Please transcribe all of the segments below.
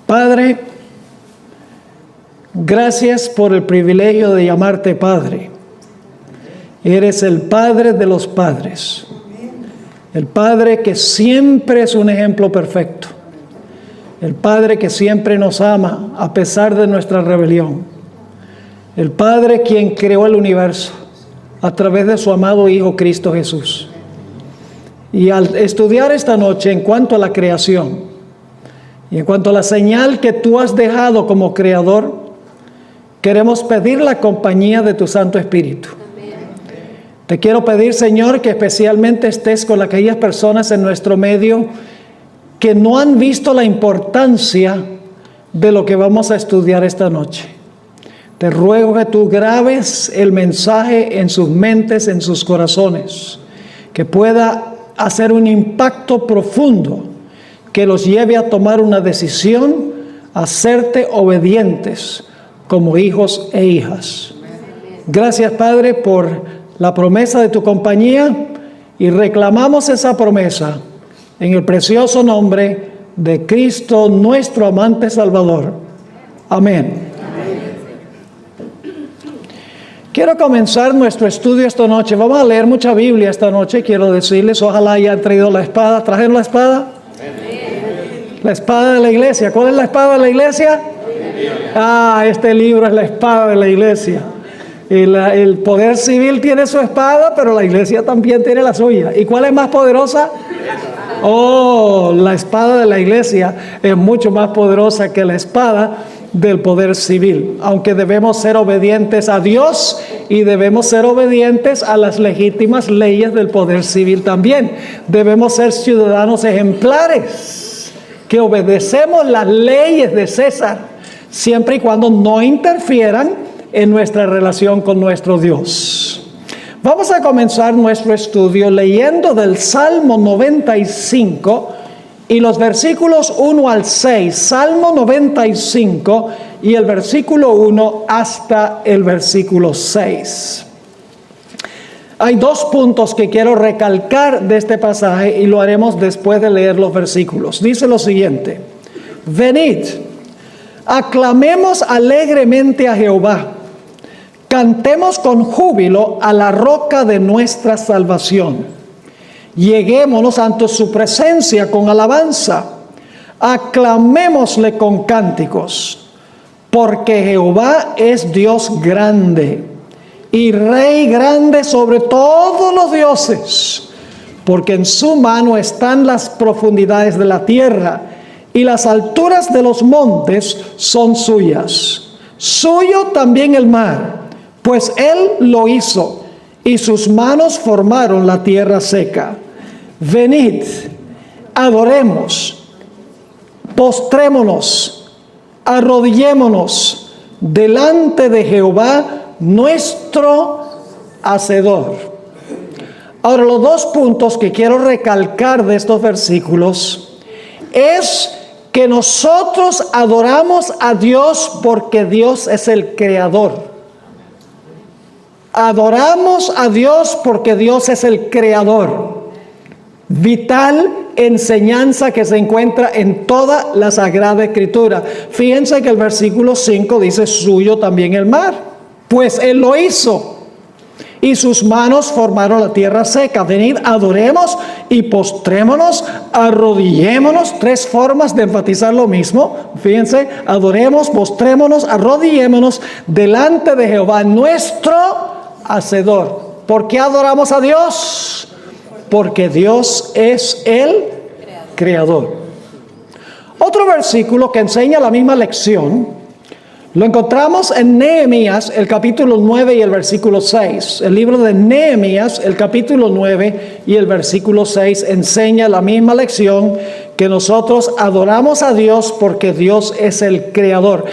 Padre, gracias por el privilegio de llamarte Padre. Eres el Padre de los padres. El Padre que siempre es un ejemplo perfecto. El Padre que siempre nos ama a pesar de nuestra rebelión. El Padre quien creó el universo a través de su amado Hijo Cristo Jesús. Y al estudiar esta noche en cuanto a la creación y en cuanto a la señal que tú has dejado como creador, queremos pedir la compañía de tu Santo Espíritu. Te quiero pedir, Señor, que especialmente estés con aquellas personas en nuestro medio que no han visto la importancia de lo que vamos a estudiar esta noche. Te ruego que tú grabes el mensaje en sus mentes, en sus corazones, que pueda hacer un impacto profundo, que los lleve a tomar una decisión, a serte obedientes como hijos e hijas. Gracias, Padre, por la promesa de tu compañía, y reclamamos esa promesa en el precioso nombre de Cristo, nuestro amante Salvador. Amén. Quiero comenzar nuestro estudio esta noche. Vamos a leer mucha Biblia esta noche. Quiero decirles, ojalá hayan traído la espada. ¿Trajeron la espada? La espada de la iglesia. ¿Cuál es la espada de la iglesia? Este libro es la espada de la iglesia. El poder civil tiene su espada, pero la iglesia también tiene la suya. ¿Y cuál es más poderosa? La espada de la iglesia es mucho más poderosa que la espada del poder civil. Aunque debemos ser obedientes a Dios y debemos ser obedientes a las legítimas leyes del poder civil también. Debemos ser ciudadanos ejemplares que obedecemos las leyes de César, siempre y cuando no interfieran en nuestra relación con nuestro Dios. Vamos a comenzar nuestro estudio leyendo del Salmo 95 y los versículos 1 al 6. Salmo 95 y el versículo 1 hasta el versículo 6. Hay dos puntos que quiero recalcar de este pasaje y lo haremos después de leer los versículos. Dice lo siguiente: venid, aclamemos alegremente a Jehová. Cantemos con júbilo a la roca de nuestra salvación. Lleguémonos ante su presencia con alabanza. Aclamémosle con cánticos. Porque Jehová es Dios grande y Rey grande sobre todos los dioses. Porque en su mano están las profundidades de la tierra y las alturas de los montes son suyas. Suyo también el mar, pues él lo hizo, y sus manos formaron la tierra seca. Venid, adoremos, postrémonos, arrodillémonos delante de Jehová, nuestro Hacedor. Ahora, los dos puntos que quiero recalcar de estos versículos es que nosotros adoramos a Dios porque Dios es el creador. Adoramos a Dios porque Dios es el creador. Vital enseñanza que se encuentra en toda la Sagrada Escritura. Fíjense que el versículo 5 dice: suyo también el mar, pues él lo hizo, y sus manos formaron la tierra seca. Venid, adoremos y postrémonos, arrodillémonos. Tres formas de enfatizar lo mismo. Fíjense: adoremos, postrémonos, arrodillémonos delante de Jehová, nuestro Hacedor. ¿Por qué adoramos a Dios? Porque Dios es el creador. Otro versículo que enseña la misma lección lo encontramos en Nehemías, el capítulo 9 y el versículo 6. El libro de Nehemías, el capítulo 9 y el versículo 6 enseña la misma lección, que nosotros adoramos a Dios porque Dios es el creador.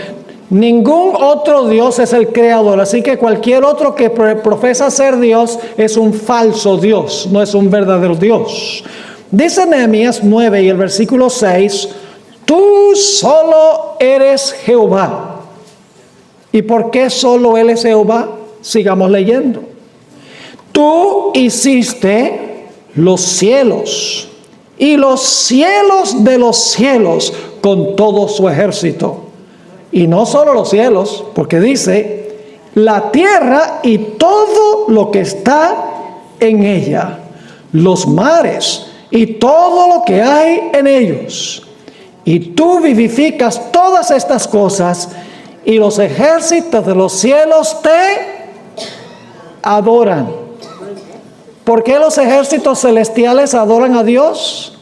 Ningún otro Dios es el creador, así que cualquier otro que profesa ser Dios es un falso Dios, no es un verdadero Dios. Dice Nehemías 9 y el versículo 6: tú solo eres Jehová. ¿Y por qué solo Él es Jehová? Sigamos leyendo. Tú hiciste los cielos y los cielos de los cielos con todo su ejército. Y no solo los cielos, porque dice, la tierra y todo lo que está en ella, los mares y todo lo que hay en ellos. Y tú vivificas todas estas cosas, y los ejércitos de los cielos te adoran. ¿Por qué los ejércitos celestiales adoran a Dios?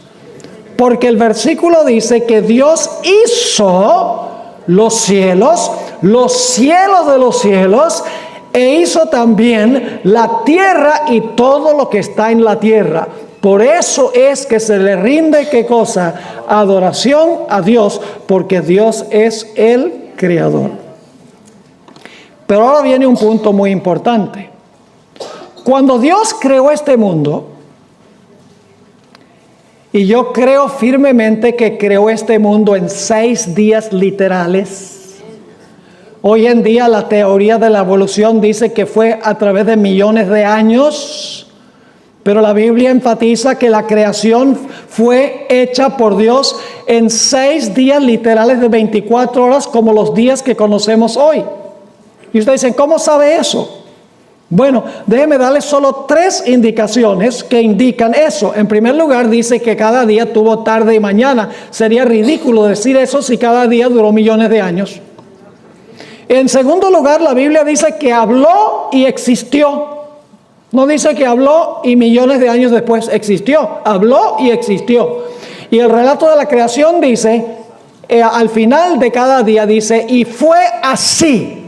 Porque el versículo dice que Dios hizo los cielos de los cielos, e hizo también la tierra y todo lo que está en la tierra. Por eso es que se le rinde, ¿qué cosa? Adoración a Dios, porque Dios es el creador. Pero ahora viene un punto muy importante. Cuando Dios creó este mundo, y yo creo firmemente que creó este mundo en 6 días literales. Hoy en día la teoría de la evolución dice que fue a través de millones de años, pero la Biblia enfatiza que la creación fue hecha por Dios en 6 días literales de 24 horas, como los días que conocemos hoy. Y ustedes dicen, ¿cómo sabe eso? Bueno, déjeme darles solo 3 indicaciones que indican eso. En primer lugar, dice que cada día tuvo tarde y mañana. Sería ridículo decir eso si cada día duró millones de años. En segundo lugar, la Biblia dice que habló y existió. No dice que habló y millones de años después existió. Habló y existió. Y el relato de la creación dice, al final de cada día dice, y fue así.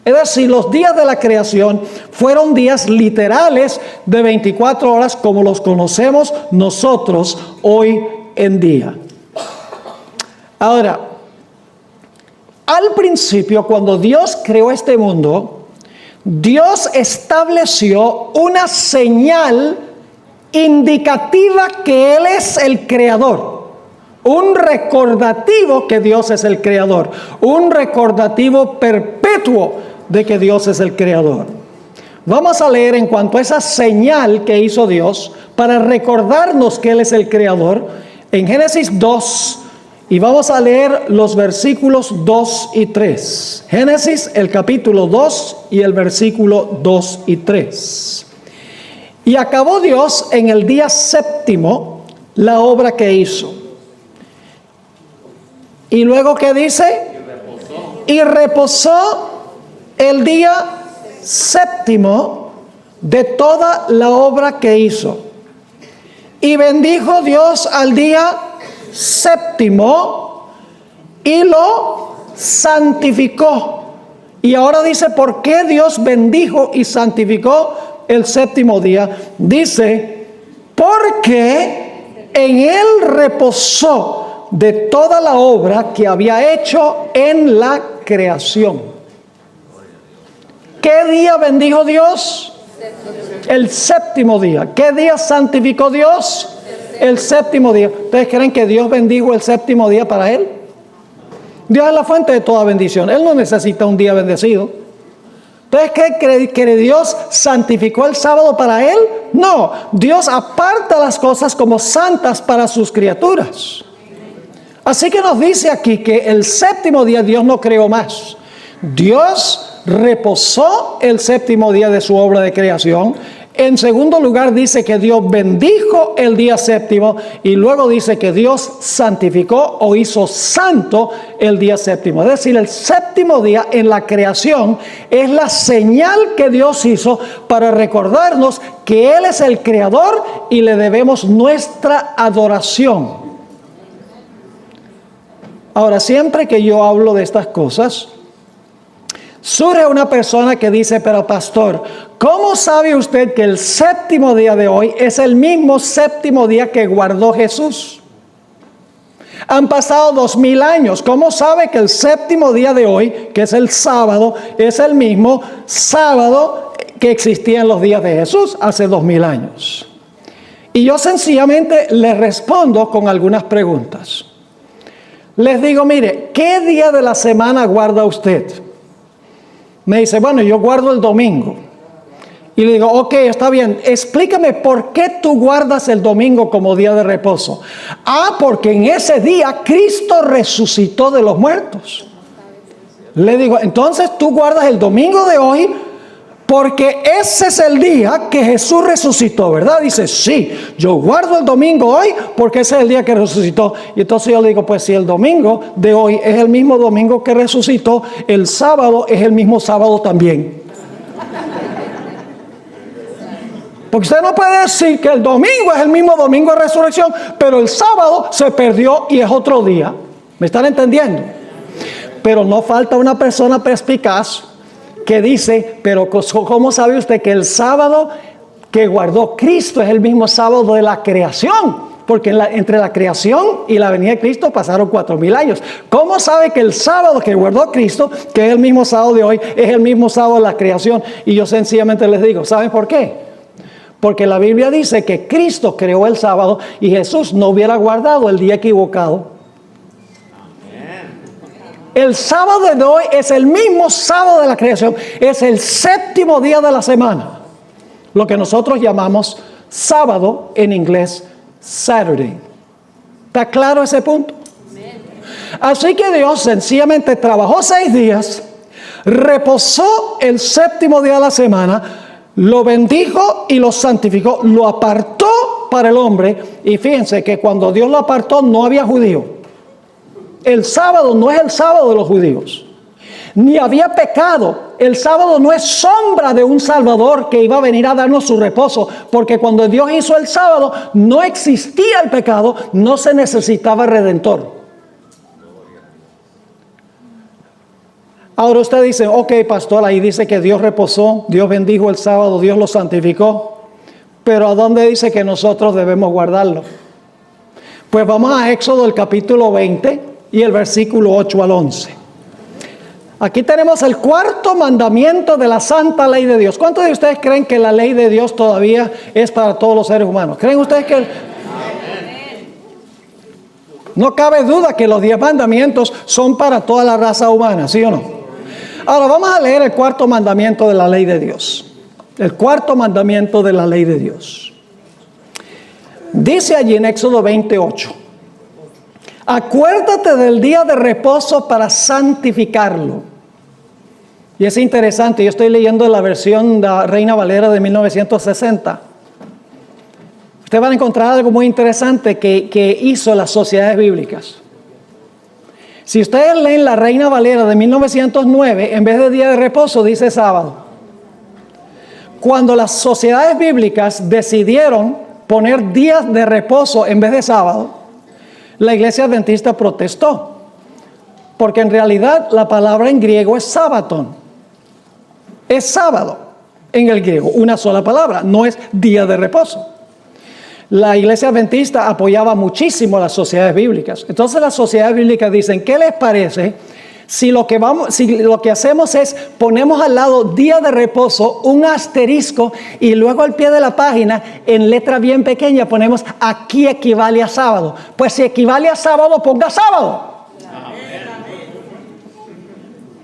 Es decir, los días de la creación fueron días literales de 24 horas como los conocemos nosotros hoy en día. Ahora, al principio, cuando Dios creó este mundo, Dios estableció una señal indicativa que Él es el creador. Un recordativo que Dios es el creador. Un recordativo perpetuo de que Dios es el creador. Vamos a leer en cuanto a esa señal que hizo Dios para recordarnos que Él es el creador en Génesis 2, y vamos a leer los versículos 2 y 3. Génesis, el capítulo 2 y el versículo 2 y 3. Y acabó Dios en el día séptimo la obra que hizo. Y luego, ¿qué dice? Y reposó el día séptimo de toda la obra que hizo. Y bendijo Dios al día séptimo y lo santificó. Y ahora dice, ¿por qué Dios bendijo y santificó el séptimo día? Dice, porque en él reposó de toda la obra que había hecho en la creación. ¿Qué día bendijo Dios? El séptimo día. ¿Qué día santificó Dios? El séptimo día. ¿Ustedes creen que Dios bendijo el séptimo día para Él? Dios es la fuente de toda bendición. Él no necesita un día bendecido. ¿Ustedes creen que Dios santificó el sábado para Él? No. Dios aparta las cosas como santas para sus criaturas. Así que nos dice aquí que el séptimo día Dios no creó más. Dios reposó el séptimo día de su obra de creación. En segundo lugar, dice que Dios bendijo el día séptimo, y luego dice que Dios santificó o hizo santo el día séptimo. Es decir, el séptimo día en la creación es la señal que Dios hizo para recordarnos que Él es el creador y le debemos nuestra adoración. Ahora, siempre que yo hablo de estas cosas, surge una persona que dice, pero pastor, ¿cómo sabe usted que el séptimo día de hoy es el mismo séptimo día que guardó Jesús? Han pasado 2000 años. ¿Cómo sabe que el séptimo día de hoy, que es el sábado, es el mismo sábado que existía en los días de Jesús hace 2000 años? Y yo sencillamente le respondo con algunas preguntas. Les digo, mire, ¿qué día de la semana guarda usted? Me dice, bueno, yo guardo el domingo. Y le digo, ok, está bien, explícame por qué tú guardas el domingo como día de reposo. Ah, porque en ese día Cristo resucitó de los muertos. Le digo, entonces tú guardas el domingo de hoy porque ese es el día que Jesús resucitó, ¿verdad? Dice, sí, yo guardo el domingo hoy porque ese es el día que resucitó. Y entonces yo le digo, pues si el domingo de hoy es el mismo domingo que resucitó, el sábado es el mismo sábado también. Porque usted no puede decir que el domingo es el mismo domingo de resurrección, pero el sábado se perdió y es otro día. ¿Me están entendiendo? Pero no falta una persona perspicaz que dice, pero ¿cómo sabe usted que el sábado que guardó Cristo es el mismo sábado de la creación? Porque entre la creación y la venida de Cristo pasaron 4,000 años. ¿Cómo sabe que el sábado que guardó Cristo, que es el mismo sábado de hoy, es el mismo sábado de la creación? Y yo sencillamente les digo, ¿saben por qué? Porque la Biblia dice que Cristo creó el sábado y Jesús no hubiera guardado el día equivocado. El sábado de hoy es el mismo sábado de la creación. Es el séptimo día de la semana. Lo que nosotros llamamos sábado en inglés, Saturday. ¿Está claro ese punto? Así que Dios sencillamente trabajó 6 días, reposó el séptimo día de la semana, lo bendijo y lo santificó, lo apartó para el hombre. Y fíjense que cuando Dios lo apartó no había judío. El sábado no es el sábado de los judíos, ni había pecado. El sábado no es sombra de un Salvador que iba a venir a darnos su reposo, porque cuando Dios hizo el sábado no existía el pecado, no se necesitaba redentor. Ahora usted dice, ok, pastor, ahí dice que Dios reposó, Dios bendijo el sábado, Dios lo santificó, pero ¿a dónde dice que nosotros debemos guardarlo? Pues vamos a Éxodo, el capítulo 20 y el versículo 8 al 11. Aquí tenemos el 4º mandamiento de la santa ley de Dios. ¿Cuántos de ustedes creen que la ley de Dios todavía es para todos los seres humanos? ¿Creen ustedes que...? No cabe duda que los 10 mandamientos son para toda la raza humana, ¿sí o no? Ahora vamos a leer el 4º mandamiento de la ley de Dios. El 4º mandamiento de la ley de Dios. Dice allí en Éxodo 28. Acuérdate del día de reposo para santificarlo. Y es interesante, yo estoy leyendo la versión de Reina Valera de 1960. Ustedes van a encontrar algo muy interesante que hizo las sociedades bíblicas. Si ustedes leen la Reina Valera de 1909, en vez de día de reposo dice sábado. Cuando las sociedades bíblicas decidieron poner días de reposo en vez de sábado, la iglesia adventista protestó. Porque en realidad la palabra en griego es sábaton. Es sábado en el griego, una sola palabra, no es día de reposo. La iglesia adventista apoyaba muchísimo a las sociedades bíblicas. Entonces las sociedades bíblicas dicen, ¿qué les parece si lo que hacemos es ponemos al lado día de reposo, un asterisco, y luego al pie de la página, en letra bien pequeña, ponemos aquí equivale a sábado? Pues si equivale a sábado, ponga sábado.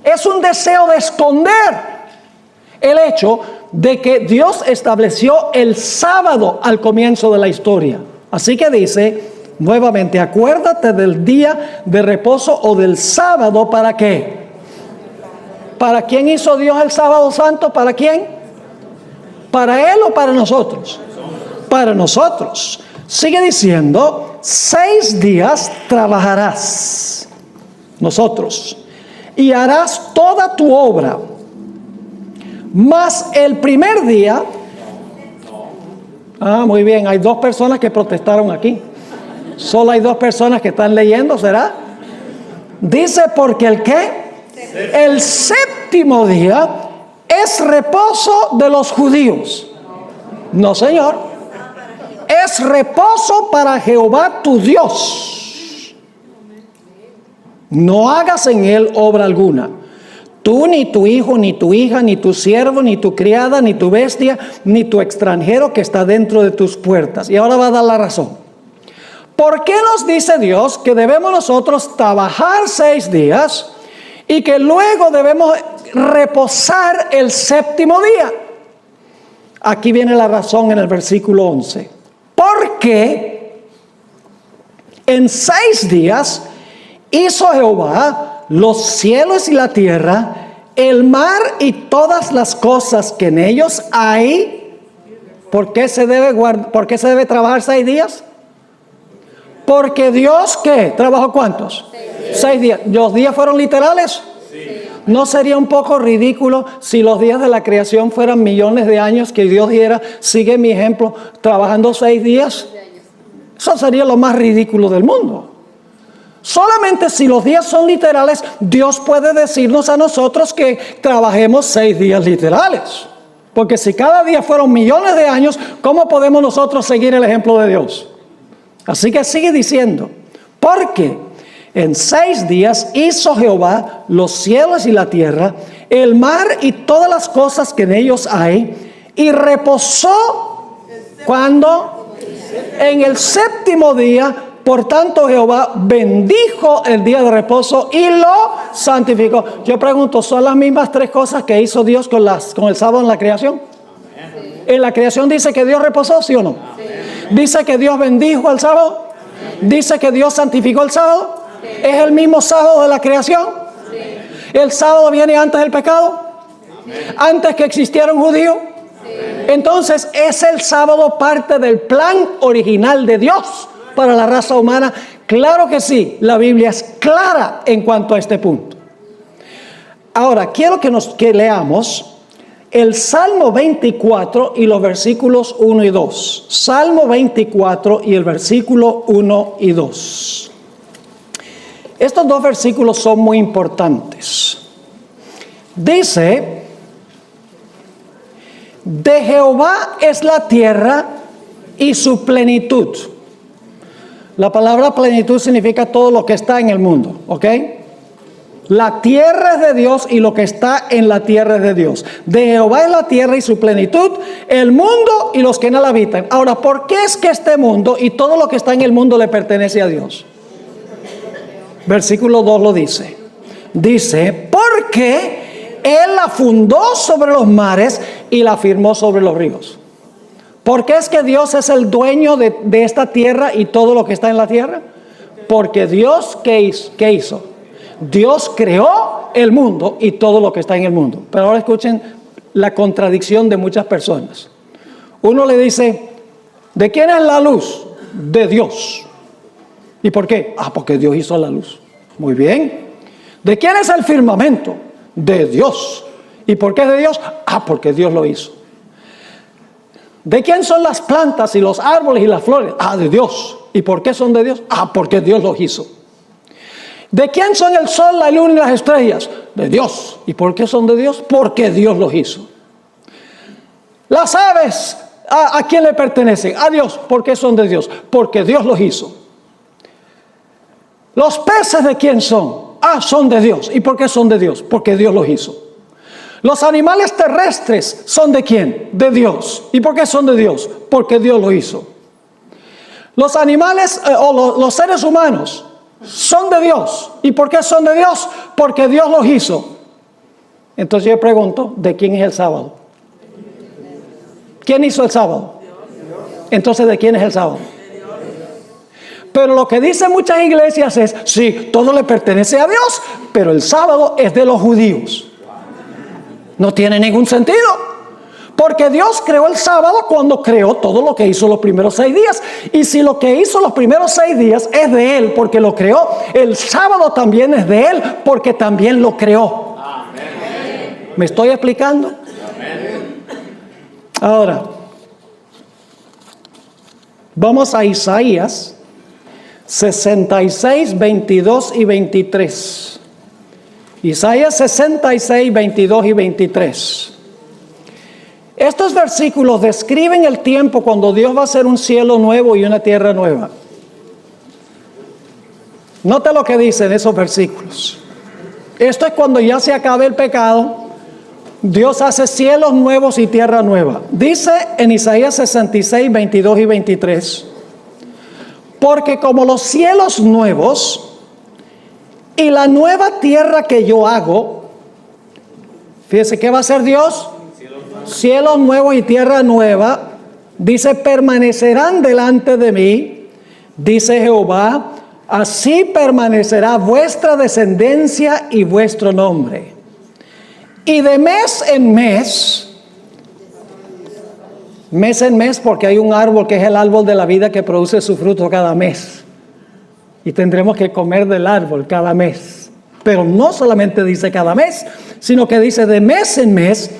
Es un deseo de esconder el hecho de que Dios estableció el sábado al comienzo de la historia. Así que dice nuevamente, acuérdate del día de reposo o del sábado. ¿Para qué? ¿Para quién hizo Dios el sábado santo? ¿Para quién? ¿Para Él o para nosotros? Para nosotros. Sigue diciendo, 6 días trabajarás, nosotros, y harás toda tu obra. Mas el primer día, muy bien, hay 2 personas que protestaron aquí. Solo hay 2 personas que están leyendo, ¿será? Dice, porque el ¿qué? El séptimo día es reposo de los judíos. No, señor. Es reposo para Jehová tu Dios. No hagas en él obra alguna. Tú, ni tu hijo, ni tu hija, ni tu siervo, ni tu criada, ni tu bestia, ni tu extranjero que está dentro de tus puertas. Y ahora va a dar la razón. ¿Por qué nos dice Dios que debemos nosotros trabajar 6 días y que luego debemos reposar el séptimo día? Aquí viene la razón en el versículo 11. Porque en 6 días hizo Jehová los cielos y la tierra, el mar y todas las cosas que en ellos hay. ¿Por qué se debe trabajar 6 días? Porque Dios, ¿qué? ¿Trabajó cuántos? 6 días. ¿Los días fueron literales? ¿No sería un poco ridículo si los días de la creación fueran millones de años, que Dios dijera, sigue mi ejemplo, trabajando 6 días? Eso sería lo más ridículo del mundo. Solamente si los días son literales, Dios puede decirnos a nosotros que trabajemos 6 días literales. Porque si cada día fueron millones de años, ¿cómo podemos nosotros seguir el ejemplo de Dios? Así que sigue diciendo, porque en 6 días hizo Jehová los cielos y la tierra, el mar y todas las cosas que en ellos hay, y reposó, ¿cuándo? En el 7º día. Por tanto, Jehová bendijo el día de reposo y lo santificó. Yo pregunto, ¿son las mismas 3 cosas que hizo Dios con el sábado en la creación? En la creación dice que Dios reposó, ¿sí o no? Dice que Dios bendijo el sábado. Dice que Dios santificó el sábado. ¿Es el mismo sábado de la creación? ¿El sábado viene antes del pecado? ¿Antes que existiera un judío? Entonces, ¿es el sábado parte del plan original de Dios para la raza humana? Claro que sí, la Biblia es clara en cuanto a este punto. Ahora, quiero que leamos el Salmo 24 y los versículos 1 y 2. Salmo 24 y el versículo 1 y 2. Estos 2 versículos son muy importantes. Dice, de Jehová es la tierra y su plenitud. La palabra plenitud significa todo lo que está en el mundo, ¿ok? La tierra es de Dios y lo que está en la tierra es de Dios. De Jehová es la tierra y su plenitud, el mundo y los que en él habitan. Ahora, ¿por qué es que este mundo y todo lo que está en el mundo le pertenece a Dios? Versículo 2 lo dice. Dice, porque Él la fundó sobre los mares y la firmó sobre los ríos. ¿Por qué es que Dios es el dueño de esta tierra y todo lo que está en la tierra? Porque Dios, ¿qué hizo? Dios creó el mundo y todo lo que está en el mundo. Pero ahora escuchen la contradicción de muchas personas. Uno le dice, ¿de quién es la luz? De Dios. ¿Y por qué? Porque Dios hizo la luz. Muy bien. ¿De quién es el firmamento? De Dios. ¿Y por qué es de Dios? Porque Dios lo hizo. ¿De quién son las plantas y los árboles y las flores? De Dios. ¿Y por qué son de Dios? Porque Dios los hizo. ¿De quién son el sol, la luna y las estrellas? De Dios. ¿Y por qué son de Dios? Porque Dios los hizo. Las aves, ¿a quién le pertenecen? A Dios. ¿Por qué son de Dios? Porque Dios los hizo. ¿Los peces de quién son? Son de Dios. ¿Y por qué son de Dios? Porque Dios los hizo. Los animales terrestres son de quién? De Dios. ¿Y por qué son de Dios? Porque Dios lo hizo. Los animales los seres humanos son de Dios. ¿Y por qué son de Dios? Porque Dios los hizo. Entonces yo pregunto, ¿de quién es el sábado? ¿Quién hizo el sábado? Entonces, ¿de quién es el sábado? Pero lo que dicen muchas iglesias es, sí, todo le pertenece a Dios, pero el sábado es de los judíos. No tiene ningún sentido, porque Dios creó el sábado cuando creó todo lo que hizo los primeros 6 días. Y si lo que hizo los primeros 6 días es de Él porque lo creó, el sábado también es de Él porque también lo creó. Amén. ¿Me estoy explicando? Amén. Ahora, vamos a Isaías 66, 22 y 23. Isaías 66, 22 y 23. Estos versículos describen el tiempo cuando Dios va a hacer un cielo nuevo y una tierra nueva. Nota lo que dicen esos versículos. Esto es cuando ya se acabe el pecado. Dios hace cielos nuevos y tierra nueva. Dice en Isaías 66, 22 y 23. Porque como los cielos nuevos y la nueva tierra que yo hago, fíjese, ¿qué va a hacer Dios? cielos nuevos y tierra nueva, dice, permanecerán delante de mí, dice Jehová, así permanecerá vuestra descendencia y vuestro nombre. Y de mes en mes porque hay un árbol que es el árbol de la vida que produce su fruto cada mes. Y tendremos que comer del árbol cada mes. Pero no solamente dice cada mes, sino que dice de mes en mes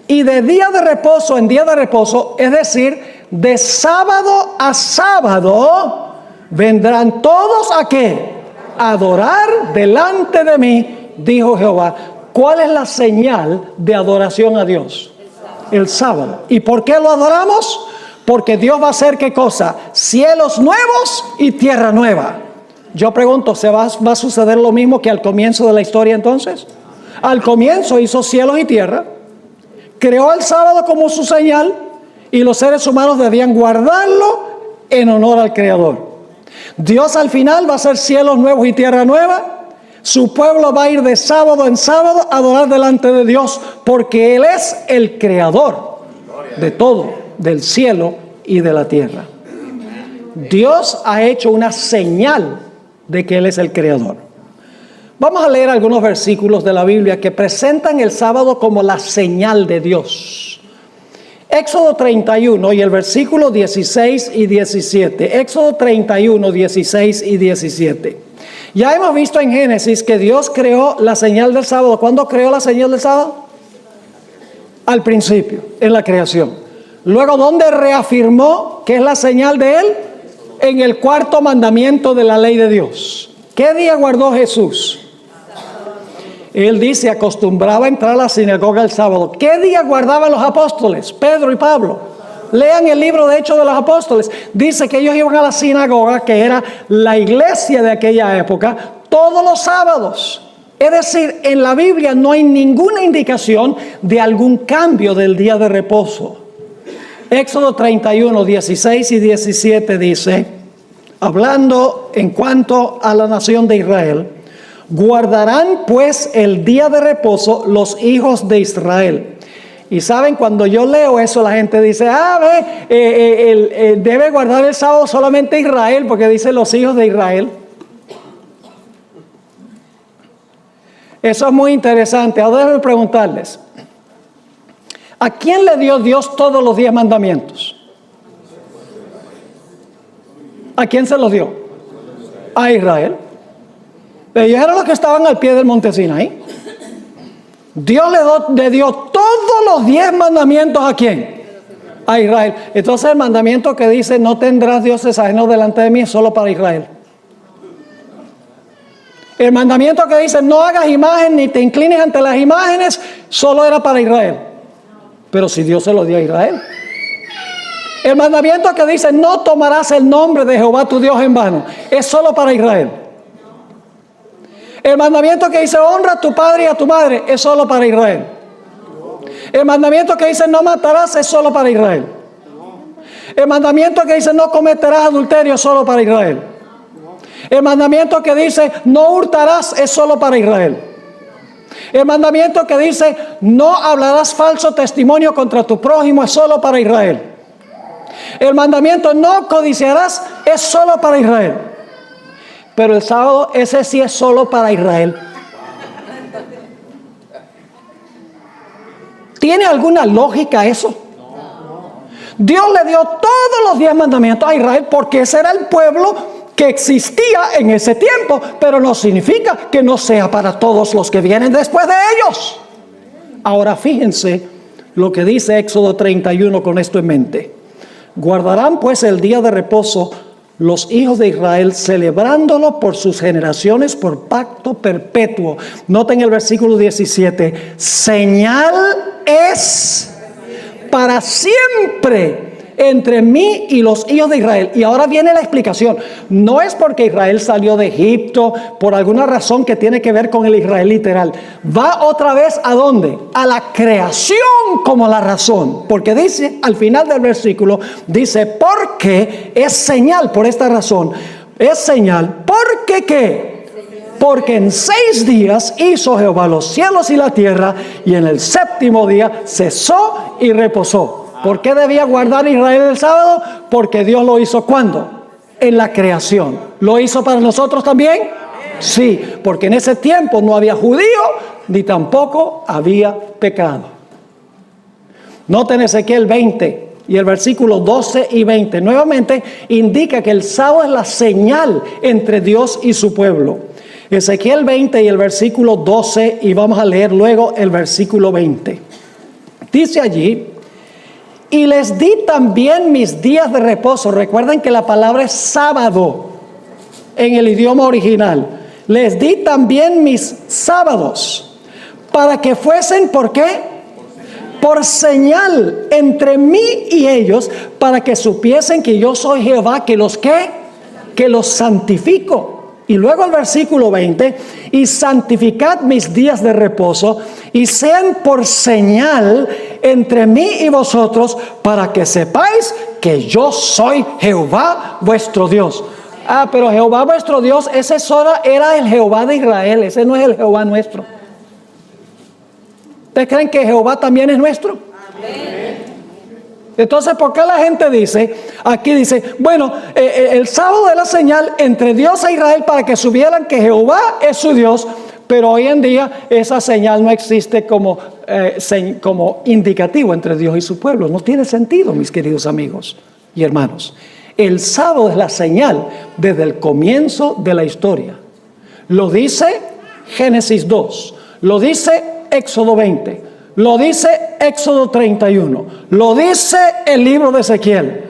y de día de reposo en día de reposo, es decir, de sábado a sábado, vendrán todos a ¿qué? A adorar delante de mí, dijo Jehová. ¿Cuál es la señal de adoración a Dios? El sábado. ¿Y por qué lo adoramos? Porque Dios va a hacer ¿qué cosa? Cielos nuevos y tierra nueva. Yo pregunto, ¿va a suceder lo mismo que al comienzo de la historia entonces? Al comienzo hizo cielos y tierra, creó el sábado como su señal y los seres humanos debían guardarlo en honor al Creador. Dios al final va a hacer cielos nuevos y tierra nueva. Su pueblo va a ir de sábado en sábado a adorar delante de Dios porque Él es el creador de todo, del cielo y de la tierra. Dios ha hecho una señal de que Él es el creador. Vamos a leer algunos versículos de la Biblia que presentan el sábado como la señal de Dios. Éxodo 31 y el versículo 16 y 17. Éxodo 31, 16 y 17. Ya hemos visto en Génesis que Dios creó la señal del sábado. ¿Cuándo creó la señal del sábado? Al principio, en la creación. Luego, ¿dónde reafirmó que es la señal de Él? En el cuarto mandamiento de la ley de Dios. ¿Qué día guardó Jesús? Él dice, acostumbraba a entrar a la sinagoga el sábado. ¿Qué día guardaban los apóstoles? Pedro y Pablo. Lean el libro de Hechos de los Apóstoles. Dice que ellos iban a la sinagoga, que era la iglesia de aquella época, todos los sábados. Es decir, en la Biblia no hay ninguna indicación de algún cambio del día de reposo. Éxodo 31, 16 y 17 dice, hablando en cuanto a la nación de Israel, guardarán pues el día de reposo los hijos de Israel. Y saben, cuando yo leo eso, la gente dice, debe guardar el sábado solamente Israel, porque dice los hijos de Israel. Eso es muy interesante. Ahora déjenme preguntarles, ¿a quién le dio Dios todos los 10 mandamientos? ¿A quién se los dio? A Israel. Ellos eran los que estaban al pie del monte Sinaí. Dios le dio todos los 10 mandamientos ¿a quién? A Israel. Entonces el mandamiento que dice no tendrás dioses ajenos delante de mí es solo para Israel. El mandamiento que dice no hagas imagen ni te inclines ante las imágenes solo era para Israel. Pero si Dios se lo dio a Israel. El mandamiento que dice no tomarás el nombre de Jehová tu Dios en vano es solo para Israel. El mandamiento que dice honra a tu padre y a tu madre es solo para Israel. El mandamiento que dice no matarás es solo para Israel. El mandamiento que dice no cometerás adulterio es solo para Israel. El mandamiento que dice no hurtarás es solo para Israel. El mandamiento que dice no hablarás falso testimonio contra tu prójimo es solo para Israel. El mandamiento no codiciarás es solo para Israel. Pero el sábado, ese sí es solo para Israel. ¿Tiene alguna lógica eso? Dios le dio todos los 10 mandamientos a Israel porque ese era el pueblo que existía en ese tiempo, pero no significa que no sea para todos los que vienen después de ellos. Ahora fíjense lo que dice Éxodo 31 con esto en mente. Guardarán pues el día de reposo los hijos de Israel, celebrándolo por sus generaciones por pacto perpetuo. Noten el versículo 17. Señal es para siempre entre mí y los hijos de Israel. Y ahora viene la explicación. No es porque Israel salió de Egipto por alguna razón que tiene que ver con el Israel literal. Va otra vez ¿a dónde? A la creación como la razón. Porque dice, al final del versículo, dice, porque es señal por esta razón. Es señal, ¿porque qué? Porque en 6 días hizo Jehová los cielos y la tierra, y en el 7º día cesó y reposó. ¿Por qué debía guardar Israel el sábado? Porque Dios lo hizo ¿cuándo? En la creación. ¿Lo hizo para nosotros también? Sí, porque en ese tiempo no había judío ni tampoco había pecado. Noten Ezequiel 20 y el versículo 12 y 20. Nuevamente indica que el sábado es la señal entre Dios y su pueblo. Ezequiel 20 y el versículo 12, y vamos a leer luego el versículo 20. Dice allí: y les di también mis días de reposo. Recuerden que la palabra es sábado en el idioma original. Les di también mis sábados para que fuesen, ¿por qué? Por señal entre mí y ellos, para que supiesen que yo soy Jehová, que los ¿qué? Que los santifico. Y luego el versículo 20: y santificad mis días de reposo, y sean por señal entre mí y vosotros, para que sepáis que yo soy Jehová vuestro Dios. Ah, pero Jehová vuestro Dios, ese solo era el Jehová de Israel, ese no es el Jehová nuestro. ¿Ustedes creen que Jehová también es nuestro? Amén. Entonces, ¿por qué la gente dice, aquí dice, bueno, el sábado es la señal entre Dios e Israel para que supieran que Jehová es su Dios, pero hoy en día esa señal no existe como indicativo entre Dios y su pueblo? No tiene sentido, mis queridos amigos y hermanos. El sábado es la señal desde el comienzo de la historia. Lo dice Génesis 2, lo dice Éxodo 20, lo dice Éxodo 31, lo dice el libro de Ezequiel.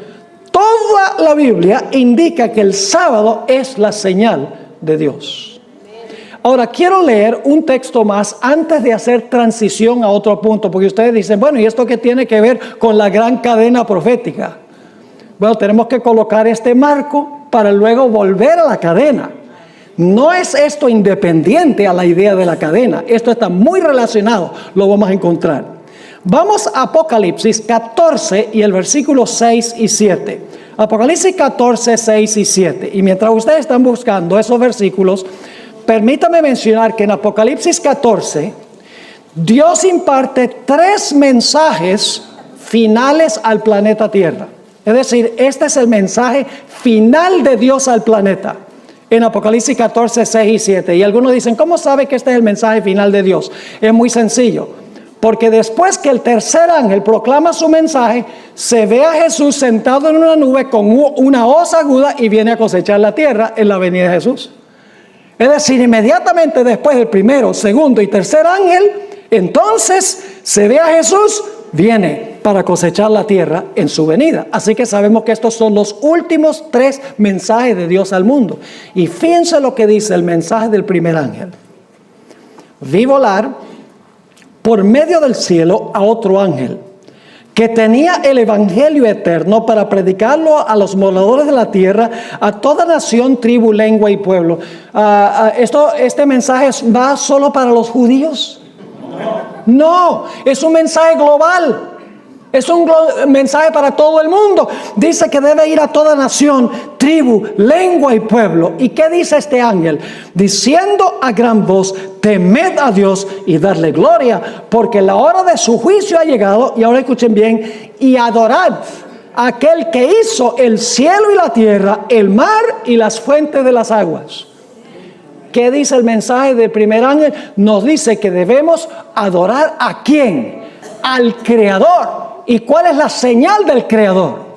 Toda la Biblia indica que el sábado es la señal de Dios. Ahora quiero leer un texto más antes de hacer transición a otro punto, porque ustedes dicen, bueno, ¿y esto qué tiene que ver con la gran cadena profética? Bueno, tenemos que colocar este marco para luego volver a la cadena. No es esto independiente a la idea de la cadena. Esto está muy relacionado, lo vamos a encontrar. Vamos a Apocalipsis 14 y el versículo 6 y 7. Apocalipsis 14, 6 y 7. Y mientras ustedes están buscando esos versículos, permítame mencionar que en Apocalipsis 14, Dios imparte 3 mensajes finales al planeta Tierra. Es decir, este es el mensaje final de Dios al planeta. En Apocalipsis 14, 6 y 7. Y algunos dicen, ¿cómo sabe que este es el mensaje final de Dios? Es muy sencillo. Porque después que el tercer ángel proclama su mensaje, se ve a Jesús sentado en una nube con una hoz aguda y viene a cosechar la tierra en la venida de Jesús. Es decir, inmediatamente después del primero, segundo y tercer ángel, entonces se ve a Jesús, viene para cosechar la tierra en su venida. Así que sabemos que estos son los últimos 3 mensajes de Dios al mundo. Y fíjense lo que dice el mensaje del primer ángel. Vi volar por medio del cielo a otro ángel que tenía el evangelio eterno para predicarlo a los moradores de la tierra, a toda nación, tribu, lengua y pueblo. ¿Este mensaje va solo para los judíos? No, es un mensaje global. Es un mensaje para todo el mundo. Dice que debe ir a toda nación, tribu, lengua y pueblo. ¿Y qué dice este ángel? Diciendo a gran voz, temed a Dios y darle gloria, porque la hora de su juicio ha llegado. Y ahora escuchen bien, y adorad a aquel que hizo el cielo y la tierra, el mar y las fuentes de las aguas. ¿Qué dice el mensaje del primer ángel? Nos dice que debemos adorar ¿a quién? Al Creador. ¿Y cuál es la señal del Creador?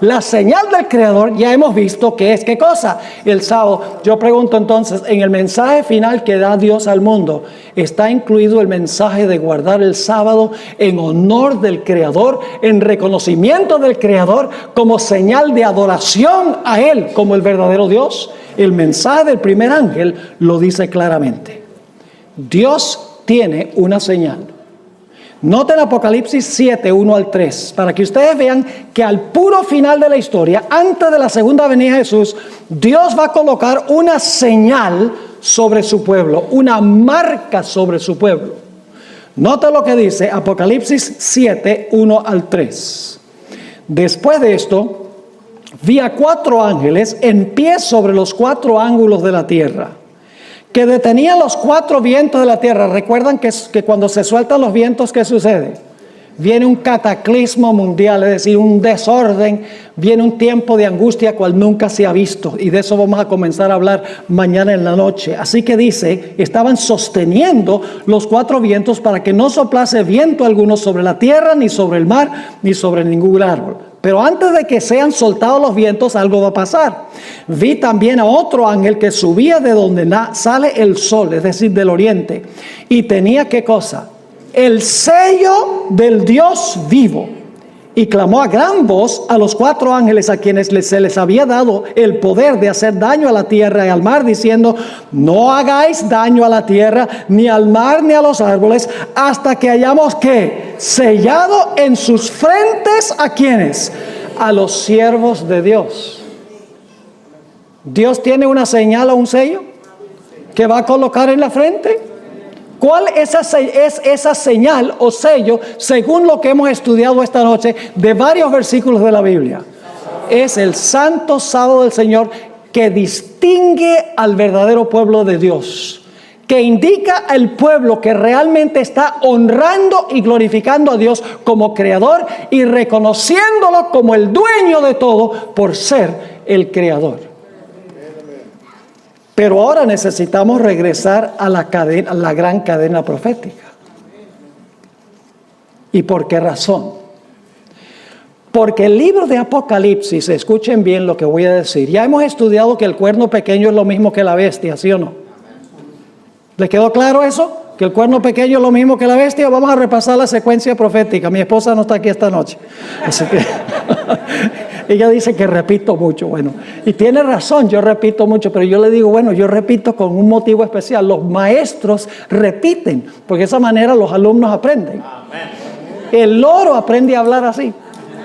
La señal del Creador ya hemos visto que es ¿qué cosa? El sábado. Yo pregunto entonces, en el mensaje final que da Dios al mundo, ¿está incluido el mensaje de guardar el sábado en honor del Creador, en reconocimiento del Creador, como señal de adoración a Él como el verdadero Dios? El mensaje del primer ángel lo dice claramente. Dios tiene una señal. Noten Apocalipsis 7, 1 al 3, para que ustedes vean que al puro final de la historia, antes de la segunda venida de Jesús, Dios va a colocar una señal sobre su pueblo, una marca sobre su pueblo. Noten lo que dice Apocalipsis 7, 1 al 3. Después de esto, vi a 4 ángeles en pie sobre los 4 ángulos de la tierra, que detenían los 4 vientos de la tierra. Recuerdan que cuando se sueltan los vientos, ¿qué sucede? viene un cataclismo mundial, es decir, un desorden, viene un tiempo de angustia cual nunca se ha visto, y de eso vamos a comenzar a hablar mañana en la noche. Así que dice, estaban sosteniendo los 4 vientos para que no soplase viento alguno sobre la tierra, ni sobre el mar, ni sobre ningún árbol. Pero antes de que sean soltados los vientos, algo va a pasar. Vi también a otro ángel que subía de donde sale el sol, es decir, del oriente, y tenía, ¿qué cosa? El sello del Dios vivo. Y clamó a gran voz a los 4 ángeles a quienes se les había dado el poder de hacer daño a la tierra y al mar, diciendo: no hagáis daño a la tierra, ni al mar, ni a los árboles, hasta que hayamos, ¿qué? Sellado en sus frentes, ¿a quiénes? A los siervos de Dios. ¿Dios tiene una señal o un sello que va a colocar en la frente? ¿Cuál es esa señal o sello, según lo que hemos estudiado esta noche de varios versículos de la Biblia? Es el santo sábado del Señor, que distingue al verdadero pueblo de Dios, que indica al pueblo que realmente está honrando y glorificando a Dios como creador y reconociéndolo como el dueño de todo por ser el creador. Pero ahora necesitamos regresar a la gran cadena profética. ¿Y por qué razón? Porque el libro de Apocalipsis, escuchen bien lo que voy a decir. Ya hemos estudiado que el cuerno pequeño es lo mismo que la bestia, ¿sí o no? ¿Les quedó claro eso? ¿Que el cuerno pequeño es lo mismo que la bestia? Vamos a repasar la secuencia profética. Mi esposa no está aquí esta noche, así que ella dice que repito mucho. Bueno, y tiene razón, yo repito mucho, pero yo le digo, bueno, yo repito con un motivo especial. Los maestros repiten, porque de esa manera los alumnos aprenden. El loro aprende a hablar así,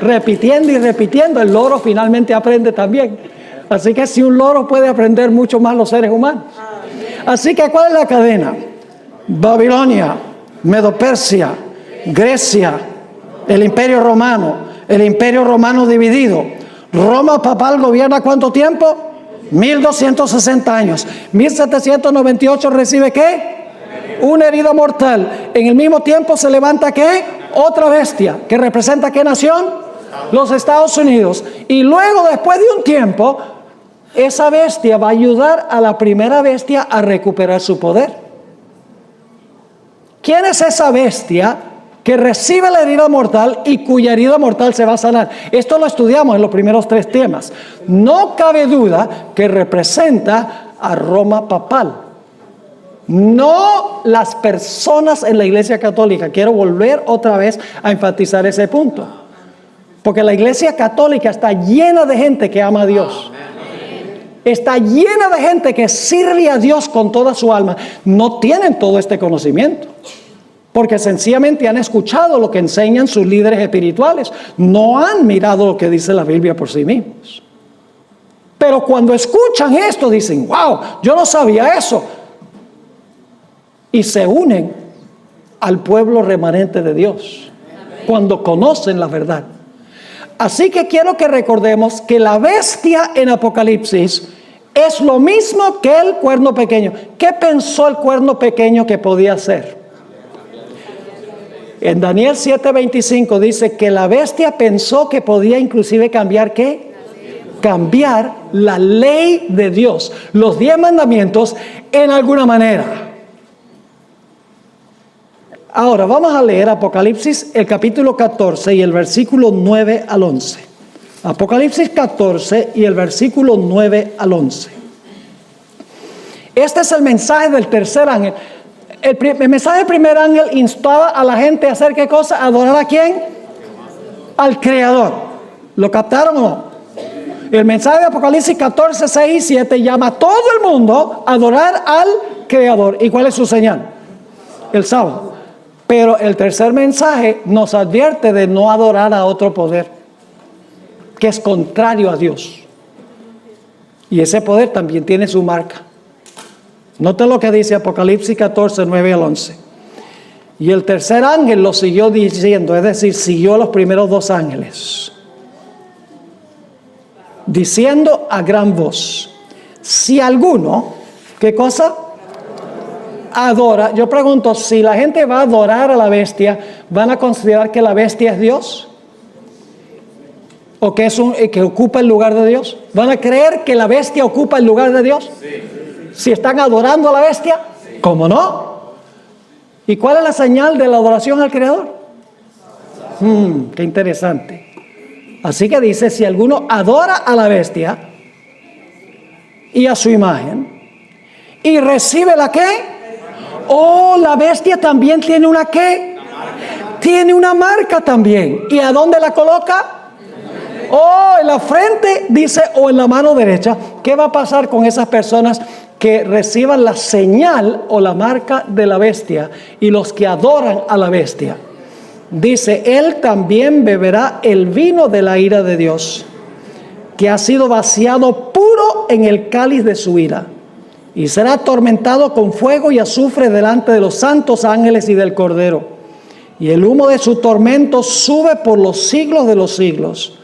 repitiendo y repitiendo. El loro finalmente aprende también. Así que si un loro puede aprender, mucho más los seres humanos. Así que, ¿cuál es la cadena? Babilonia, Medo-Persia, Grecia, el Imperio Romano dividido. Roma papal gobierna ¿cuánto tiempo? 1260 años. 1798 recibe ¿qué? Una herida mortal. En el mismo tiempo se levanta ¿qué? Otra bestia, que representa ¿qué nación? Los Estados Unidos. Y luego, después de un tiempo, esa bestia va a ayudar a la primera bestia a recuperar su poder. ¿Quién es esa bestia que recibe la herida mortal y cuya herida mortal se va a sanar? Esto lo estudiamos en los primeros 3 temas. No cabe duda que representa a Roma papal, no las personas en la Iglesia Católica. Quiero volver otra vez a enfatizar ese punto, porque la Iglesia Católica está llena de gente que ama a Dios. Está llena de gente que sirve a Dios con toda su alma. No tienen todo este conocimiento, porque sencillamente han escuchado lo que enseñan sus líderes espirituales. No han mirado lo que dice la Biblia por sí mismos. Pero cuando escuchan esto, dicen: wow, yo no sabía eso. Y se unen al pueblo remanente de Dios cuando conocen la verdad. Así que quiero que recordemos que la bestia en Apocalipsis es lo mismo que el cuerno pequeño. ¿Qué pensó el cuerno pequeño que podía hacer? En Daniel 7:25 dice que la bestia pensó que podía inclusive cambiar ¿qué? Cambiar la ley de Dios, los 10 mandamientos en alguna manera. Ahora vamos a leer Apocalipsis, el capítulo 14 y el versículo 9 al 11. Apocalipsis 14 y el versículo 9 al 11. Este es el mensaje del tercer ángel. El mensaje del primer ángel instaba a la gente a hacer ¿qué cosa? ¿Adorar a quién? Al Creador. ¿Lo captaron o no? El mensaje de Apocalipsis 14, 6 y 7 llama a todo el mundo a adorar al Creador. ¿Y cuál es su señal? El sábado. Pero el tercer mensaje nos advierte de no adorar a otro poder que es contrario a Dios. Y ese poder también tiene su marca. Noten lo que dice Apocalipsis 14, 9 al 11. Y el tercer ángel lo siguió diciendo, es decir, siguió a los primeros 2 ángeles, diciendo a gran voz: si alguno, ¿qué cosa? adora, yo pregunto, si la gente va a adorar a la bestia, ¿van a considerar que la bestia es Dios? ¿O que que ocupa el lugar de Dios? ¿Van a creer que la bestia ocupa el lugar de Dios? Sí. Si están adorando a la bestia, sí. ¿Cómo no? ¿Y cuál es la señal de la adoración al Creador? Qué interesante. Así que dice, si alguno adora a la bestia y a su imagen y recibe la ¿qué? Oh, la bestia también tiene una ¿qué? Tiene una marca también. ¿Y a dónde la coloca? Oh, en la frente, dice, o en la mano derecha. ¿Qué va a pasar con esas personas que reciban la señal o la marca de la bestia y los que adoran a la bestia? Dice, él también beberá el vino de la ira de Dios, que ha sido vaciado puro en el cáliz de su ira, y será atormentado con fuego y azufre delante de los santos ángeles y del Cordero. Y el humo de su tormento sube por los siglos de los siglos.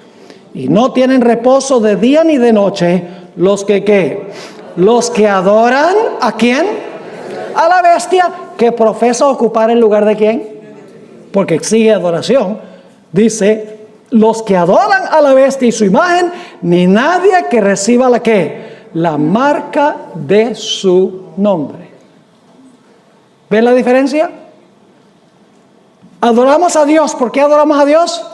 Y no tienen reposo de día ni de noche los que ¿qué? Los que adoran ¿a quién? A la bestia, que profesa ocupar el lugar de ¿quién? Porque exige adoración. Dice, los que adoran a la bestia y su imagen, ni nadie que reciba la ¿qué? La marca de su nombre. ¿Ven la diferencia? Adoramos a Dios. ¿Por qué adoramos a Dios?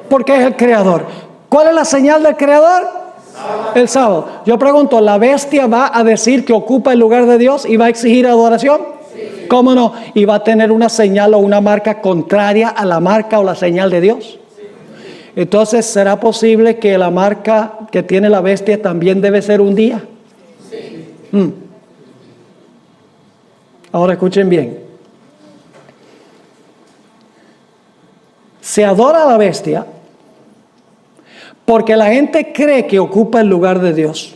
Porque es el Creador. ¿Cuál es la señal del Creador? Sábado. El sábado. Yo pregunto, ¿la bestia va a decir que ocupa el lugar de Dios y va a exigir adoración? Sí. ¿Cómo no? ¿Y va a tener una señal o una marca contraria a la marca o la señal de Dios? Sí. Entonces, ¿será posible que la marca que tiene la bestia también debe ser un día? Sí. Ahora escuchen bien. Se adora a la bestia porque la gente cree que ocupa el lugar de Dios.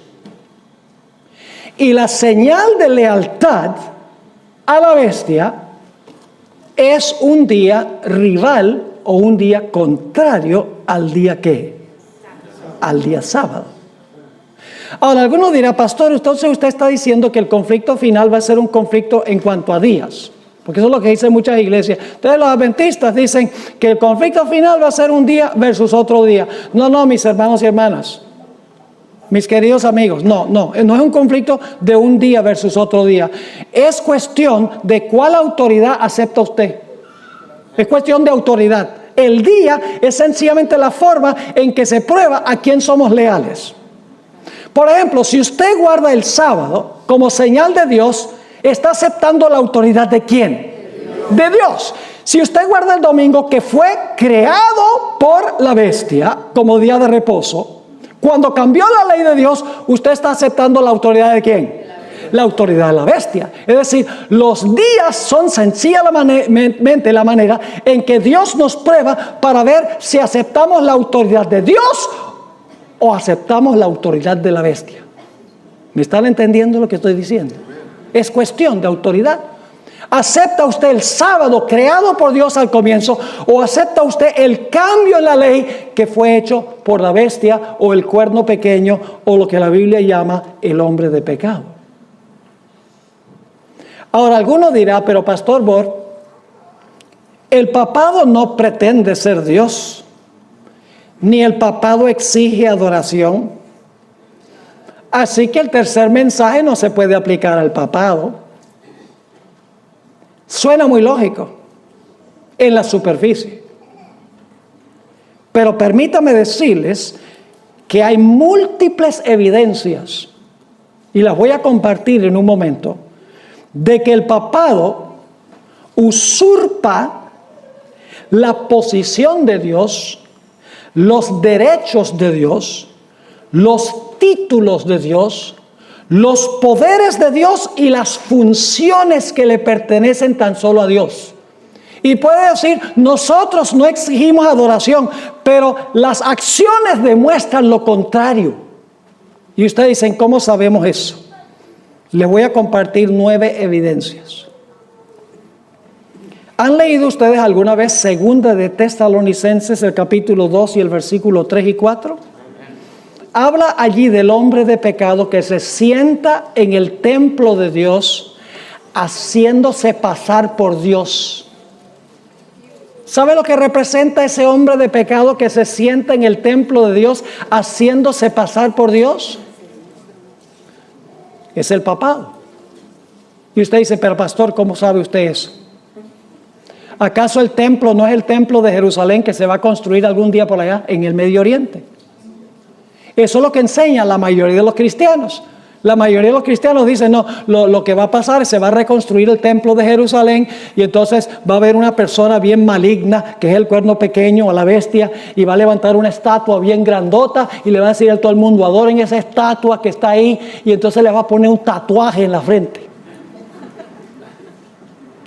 Y la señal de lealtad a la bestia es un día rival o un día contrario al día ¿qué? Al día sábado. Ahora, alguno dirá, pastor, entonces usted está diciendo que el conflicto final va a ser un conflicto en cuanto a días. Porque eso es lo que dicen muchas iglesias. Entonces los adventistas dicen que el conflicto final va a ser un día versus otro día. No, mis hermanos y hermanas, mis queridos amigos, no es un conflicto de un día versus otro día. Es cuestión de cuál autoridad acepta usted. Es cuestión de autoridad. El día es sencillamente la forma en que se prueba a quién somos leales. Por ejemplo, si usted guarda el sábado como señal de Dios, ¿está aceptando la autoridad de quién? De Dios. Si usted guarda el domingo, que fue creado por la bestia como día de reposo, cuando cambió la ley de Dios, usted está aceptando la autoridad de quién? La autoridad de la bestia. Es decir, los días son sencillamente la manera en que Dios nos prueba para ver si aceptamos la autoridad de Dios o aceptamos la autoridad de la bestia. ¿Me están entendiendo lo que estoy diciendo? Es cuestión de autoridad. ¿Acepta usted el sábado creado por Dios al comienzo o acepta usted el cambio en la ley que fue hecho por la bestia o el cuerno pequeño o lo que la Biblia llama el hombre de pecado? Ahora, alguno dirá, pero pastor Bor, el papado no pretende ser Dios, ni el papado exige adoración. Así que el tercer mensaje no se puede aplicar al papado. Suena muy lógico en la superficie. Pero permítame decirles que hay múltiples evidencias, y las voy a compartir en un momento, de que el papado usurpa la posición de Dios, los derechos de Dios, los títulos de Dios, los poderes de Dios y las funciones que le pertenecen tan solo a Dios. Y puede decir, nosotros no exigimos adoración, pero las acciones demuestran lo contrario. Y ustedes dicen, ¿cómo sabemos eso? Les voy a compartir 9 evidencias. ¿Han leído ustedes alguna vez Segunda de Tesalonicenses, el capítulo 2 y el versículo 3 y 4? Habla allí del hombre de pecado que se sienta en el templo de Dios haciéndose pasar por Dios. ¿Sabe lo que representa ese hombre de pecado que se sienta en el templo de Dios haciéndose pasar por Dios? Es el papado. Y usted dice, pero pastor, ¿cómo sabe usted eso? ¿Acaso el templo no es el templo de Jerusalén que se va a construir algún día por allá en el Medio Oriente? Eso es lo que enseña la mayoría de los cristianos. La mayoría de los cristianos dicen, no, lo que va a pasar es que se va a reconstruir el templo de Jerusalén y entonces va a haber una persona bien maligna, que es el cuerno pequeño o la bestia, y va a levantar una estatua bien grandota y le va a decir a todo el mundo, adoren esa estatua que está ahí, y entonces le va a poner un tatuaje en la frente.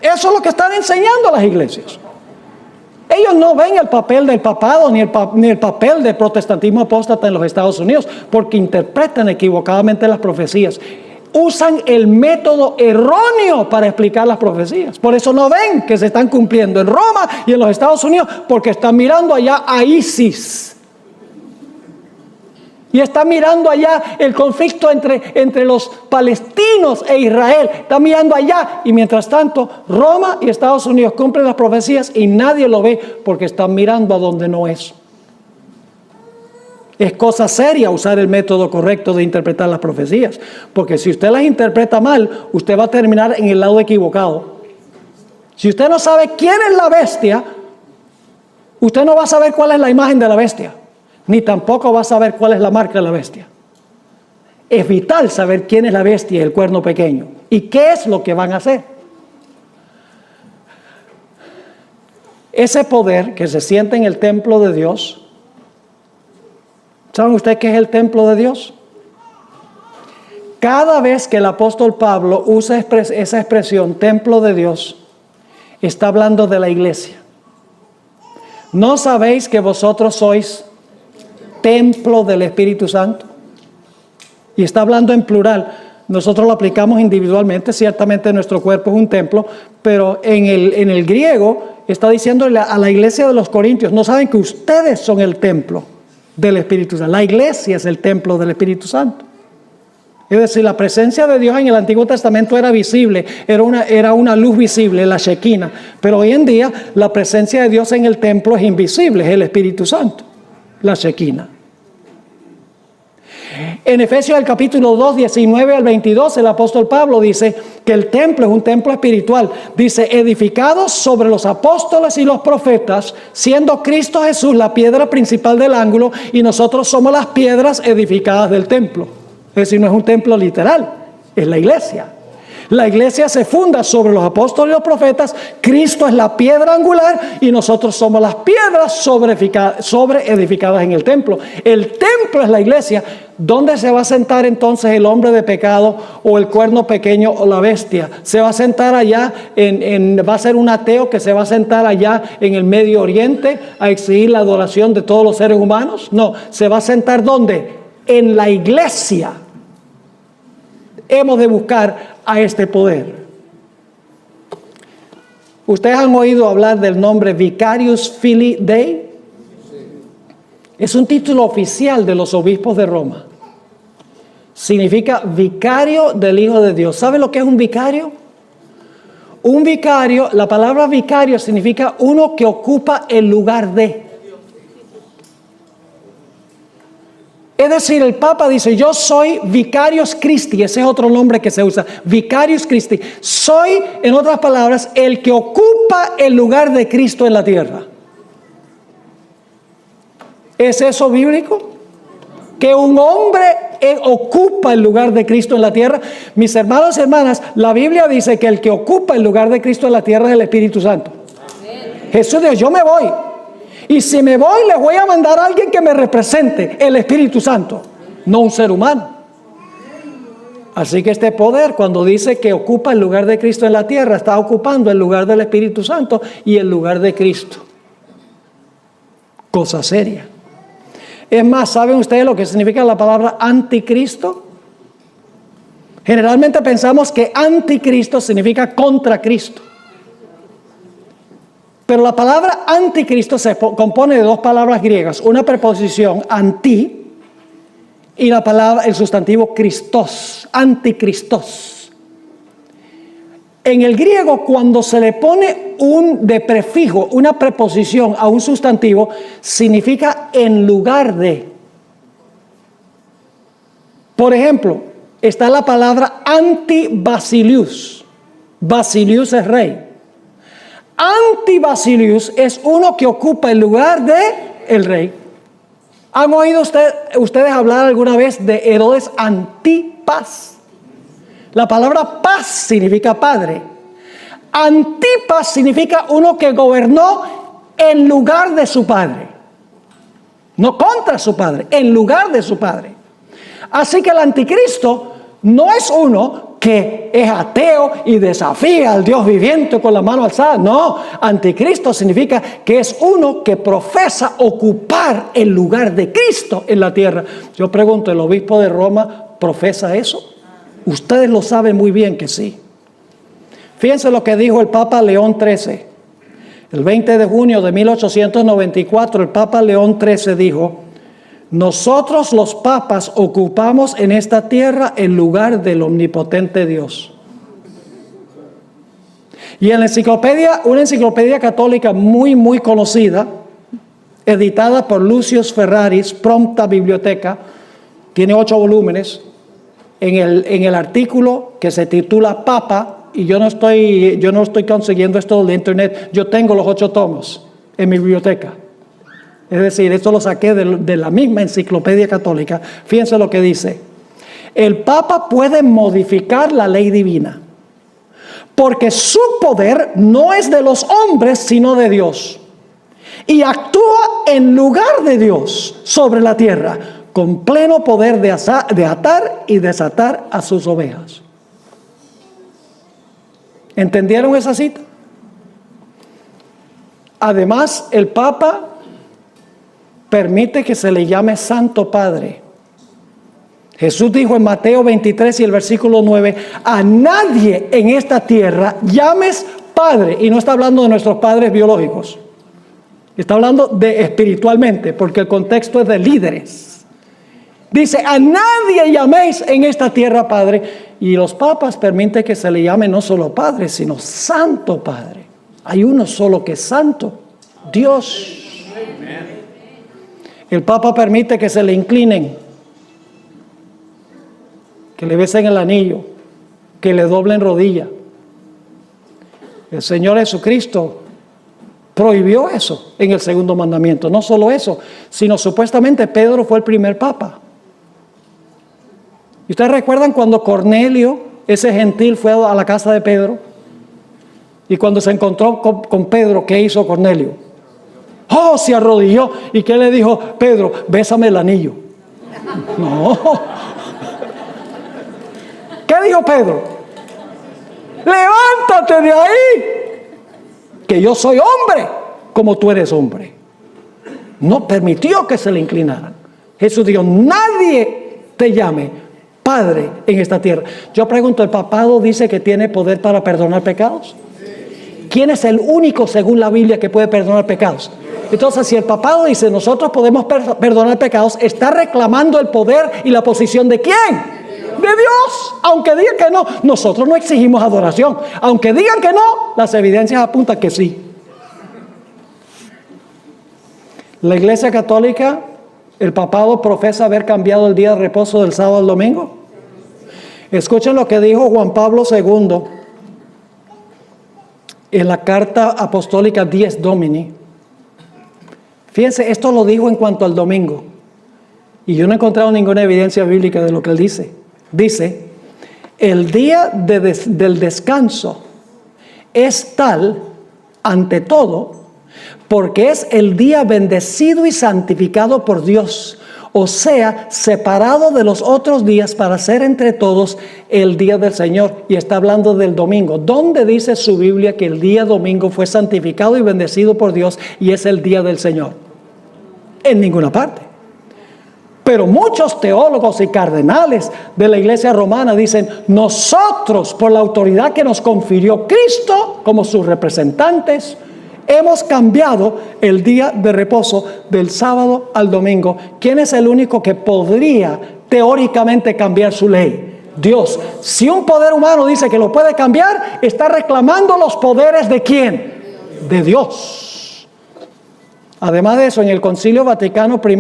Eso es lo que están enseñando las iglesias. Ellos no ven el papel del papado ni el papel del protestantismo apóstata en los Estados Unidos, porque interpretan equivocadamente las profecías. Usan el método erróneo para explicar las profecías. Por eso no ven que se están cumpliendo en Roma y en los Estados Unidos, porque están mirando allá a ISIS. Y está mirando allá el conflicto entre los palestinos e Israel. Está mirando allá. Y mientras tanto, Roma y Estados Unidos cumplen las profecías y nadie lo ve porque están mirando a donde no es. Es cosa seria usar el método correcto de interpretar las profecías. Porque si usted las interpreta mal, usted va a terminar en el lado equivocado. Si usted no sabe quién es la bestia, usted no va a saber cuál es la imagen de la bestia. Ni tampoco va a saber cuál es la marca de la bestia. Es vital saber quién es la bestia y el cuerno pequeño. Y qué es lo que van a hacer. Ese poder que se siente en el templo de Dios. ¿Saben ustedes qué es el templo de Dios? Cada vez que el apóstol Pablo usa esa expresión, templo de Dios, está hablando de la iglesia. ¿No sabéis que vosotros sois templo del Espíritu Santo? Y está hablando en plural. Nosotros lo aplicamos individualmente. Ciertamente nuestro cuerpo es un templo, pero en el griego está diciéndole a la iglesia de los Corintios, no saben que ustedes son el templo del Espíritu Santo. La iglesia es el templo del Espíritu Santo. Es decir, la presencia de Dios en el Antiguo Testamento era visible, era una luz visible, la Shekinah. Pero hoy en día la presencia de Dios en el templo es invisible, es el Espíritu Santo, la Shekinah. En Efesios el capítulo 2, 19 al 22, el apóstol Pablo dice que el templo es un templo espiritual. Dice, edificados sobre los apóstoles y los profetas, siendo Cristo Jesús la piedra principal del ángulo, y nosotros somos las piedras edificadas del templo. Es decir, no es un templo literal, es la iglesia. La iglesia se funda sobre los apóstoles y los profetas. Cristo es la piedra angular y nosotros somos las piedras sobre edificadas en el templo. El templo es la iglesia. ¿Dónde se va a sentar entonces el hombre de pecado o el cuerno pequeño o la bestia? ¿Se va a sentar allá, va a ser un ateo que se va a sentar allá en el Medio Oriente a exigir la adoración de todos los seres humanos? No, se va a sentar ¿dónde? En la iglesia. Hemos de buscar a este poder. ¿Ustedes han oído hablar del nombre Vicarius Filii Dei? Es un título oficial de los obispos de Roma. Significa vicario del Hijo de Dios. ¿Sabe lo que es un vicario? Un vicario, la palabra vicario significa uno que ocupa el lugar de. Es decir, el Papa dice, yo soy Vicarius Christi, ese es otro nombre que se usa, Vicarius Christi. Soy, en otras palabras, el que ocupa el lugar de Cristo en la tierra. ¿Es eso bíblico? Que un hombre ocupa el lugar de Cristo en la tierra. Mis hermanos y hermanas, la Biblia dice que el que ocupa el lugar de Cristo en la tierra es el Espíritu Santo. Amén. Jesús dijo, yo me voy. Y si me voy, les voy a mandar a alguien que me represente, el Espíritu Santo, no un ser humano. Así que este poder, cuando dice que ocupa el lugar de Cristo en la tierra, está ocupando el lugar del Espíritu Santo y el lugar de Cristo. Cosa seria. Es más, ¿saben ustedes lo que significa la palabra anticristo? Generalmente pensamos que anticristo significa contra Cristo. Pero la palabra anticristo se compone de dos palabras griegas, una preposición anti y el sustantivo Christos, anticristos. En el griego, cuando se le pone un de prefijo, una preposición a un sustantivo, significa en lugar de. Por ejemplo, está la palabra antibasilius. Basilius es rey. Antibasilius es uno que ocupa el lugar de el rey. ¿Han oído ustedes hablar alguna vez de Herodes Antipas? La palabra paz significa padre. Antipas significa uno que gobernó en lugar de su padre. No contra su padre, en lugar de su padre. Así que el anticristo no es uno que es ateo y desafía al Dios viviente con la mano alzada. No, anticristo significa que es uno que profesa ocupar el lugar de Cristo en la tierra. Yo pregunto, ¿el obispo de Roma profesa eso? Ustedes lo saben muy bien que sí. Fíjense lo que dijo el Papa León XIII. El 20 de junio de 1894, el Papa León XIII dijo: nosotros los papas ocupamos en esta tierra el lugar del omnipotente Dios. Y en la enciclopedia, una enciclopedia católica muy conocida, editada por Lucius Ferraris, Prompta Biblioteca, tiene 8 volúmenes, en el artículo que se titula Papa, y yo no estoy consiguiendo esto de internet, yo tengo los 8 tomos en mi biblioteca. Es decir, esto lo saqué de la misma enciclopedia católica. Fíjense lo que dice: el Papa puede modificar la ley divina, porque su poder no es de los hombres, sino de Dios, y actúa en lugar de Dios sobre la tierra, con pleno poder de atar y desatar a sus ovejas. ¿Entendieron esa cita? Además, el Papa permite que se le llame Santo Padre. Jesús dijo en Mateo 23 y el versículo 9: a nadie en esta tierra llames Padre. Y no está hablando de nuestros padres biológicos. Está hablando de espiritualmente, porque el contexto es de líderes. Dice: a nadie llaméis en esta tierra Padre. Y los papas permiten que se le llame no solo Padre, sino Santo Padre. Hay uno solo que es santo, Dios. El Papa permite que se le inclinen, que le besen el anillo, que le doblen rodilla. El Señor Jesucristo prohibió eso en el segundo mandamiento. No solo eso, sino supuestamente Pedro fue el primer papa. ¿Y ustedes recuerdan cuando Cornelio, ese gentil, fue a la casa de Pedro? Y cuando se encontró con Pedro, ¿qué hizo Cornelio? ¡Oh! Se arrodilló. ¿Y qué le dijo Pedro? Bésame el anillo. No. ¿Qué dijo Pedro? Levántate de ahí, que yo soy hombre como tú eres hombre. No permitió que se le inclinaran. Jesús dijo: nadie te llame Padre en esta tierra. Yo pregunto, ¿el papado dice que tiene poder para perdonar pecados? ¿Quién es el único, según la Biblia, que puede perdonar pecados? Entonces, si el papado dice nosotros podemos perdonar pecados, está reclamando el poder y la posición ¿de quién? De Dios. Aunque digan que no, nosotros no exigimos adoración. Aunque digan que no, las evidencias apuntan que sí. La Iglesia Católica, el papado profesa haber cambiado el día de reposo del sábado al domingo. Escuchen lo que dijo Juan Pablo II en la carta apostólica Dies Domini. Fíjense, esto lo dijo en cuanto al domingo, y yo no he encontrado ninguna evidencia bíblica de lo que él dice. Dice: el día del descanso es tal, ante todo, porque es el día bendecido y santificado por Dios, o sea, separado de los otros días para ser entre todos el día del Señor. Y está hablando del domingo. ¿Dónde dice su Biblia que el día domingo fue santificado y bendecido por Dios y es el día del Señor? En ninguna parte. Pero muchos teólogos y cardenales de la Iglesia romana dicen: nosotros, por la autoridad que nos confirió Cristo como sus representantes, hemos cambiado el día de reposo del sábado al domingo. ¿Quién es el único que podría teóricamente cambiar su ley? Dios. Si un poder humano dice que lo puede cambiar, está reclamando los poderes ¿de quién? De Dios. Además de eso, en el Concilio Vaticano I,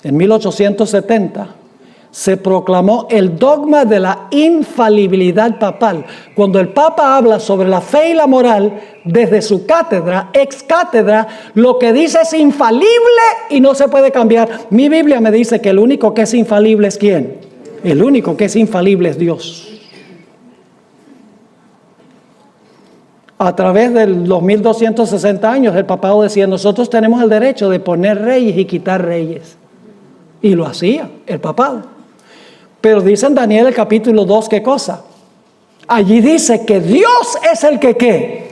en 1870, se proclamó el dogma de la infalibilidad papal. Cuando el Papa habla sobre la fe y la moral, desde su cátedra, ex cátedra, lo que dice es infalible y no se puede cambiar. Mi Biblia me dice que el único que es infalible es ¿quién? El único que es infalible es Dios. A través de los 1260 años, el papado decía, nosotros tenemos el derecho de poner reyes y quitar reyes. Y lo hacía el papado. Pero dice en Daniel el capítulo 2, ¿qué cosa? Allí dice que Dios es el que ¿qué?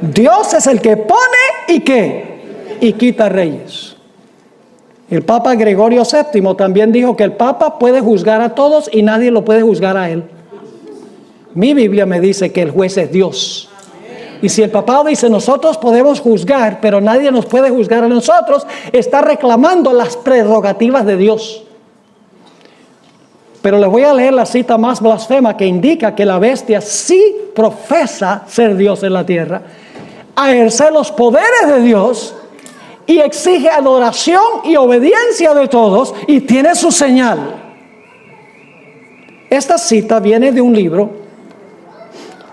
Dios es el que pone y ¿qué? Y quita reyes. El Papa Gregorio VII también dijo que el Papa puede juzgar a todos y nadie lo puede juzgar a él. Mi Biblia me dice que el juez es Dios. Y si el papado dice nosotros podemos juzgar, pero nadie nos puede juzgar a nosotros, está reclamando las prerrogativas de Dios. Pero les voy a leer la cita más blasfema que indica que la bestia sí profesa ser Dios en la tierra, ejercer los poderes de Dios y exige adoración y obediencia de todos y tiene su señal. Esta cita viene de un libro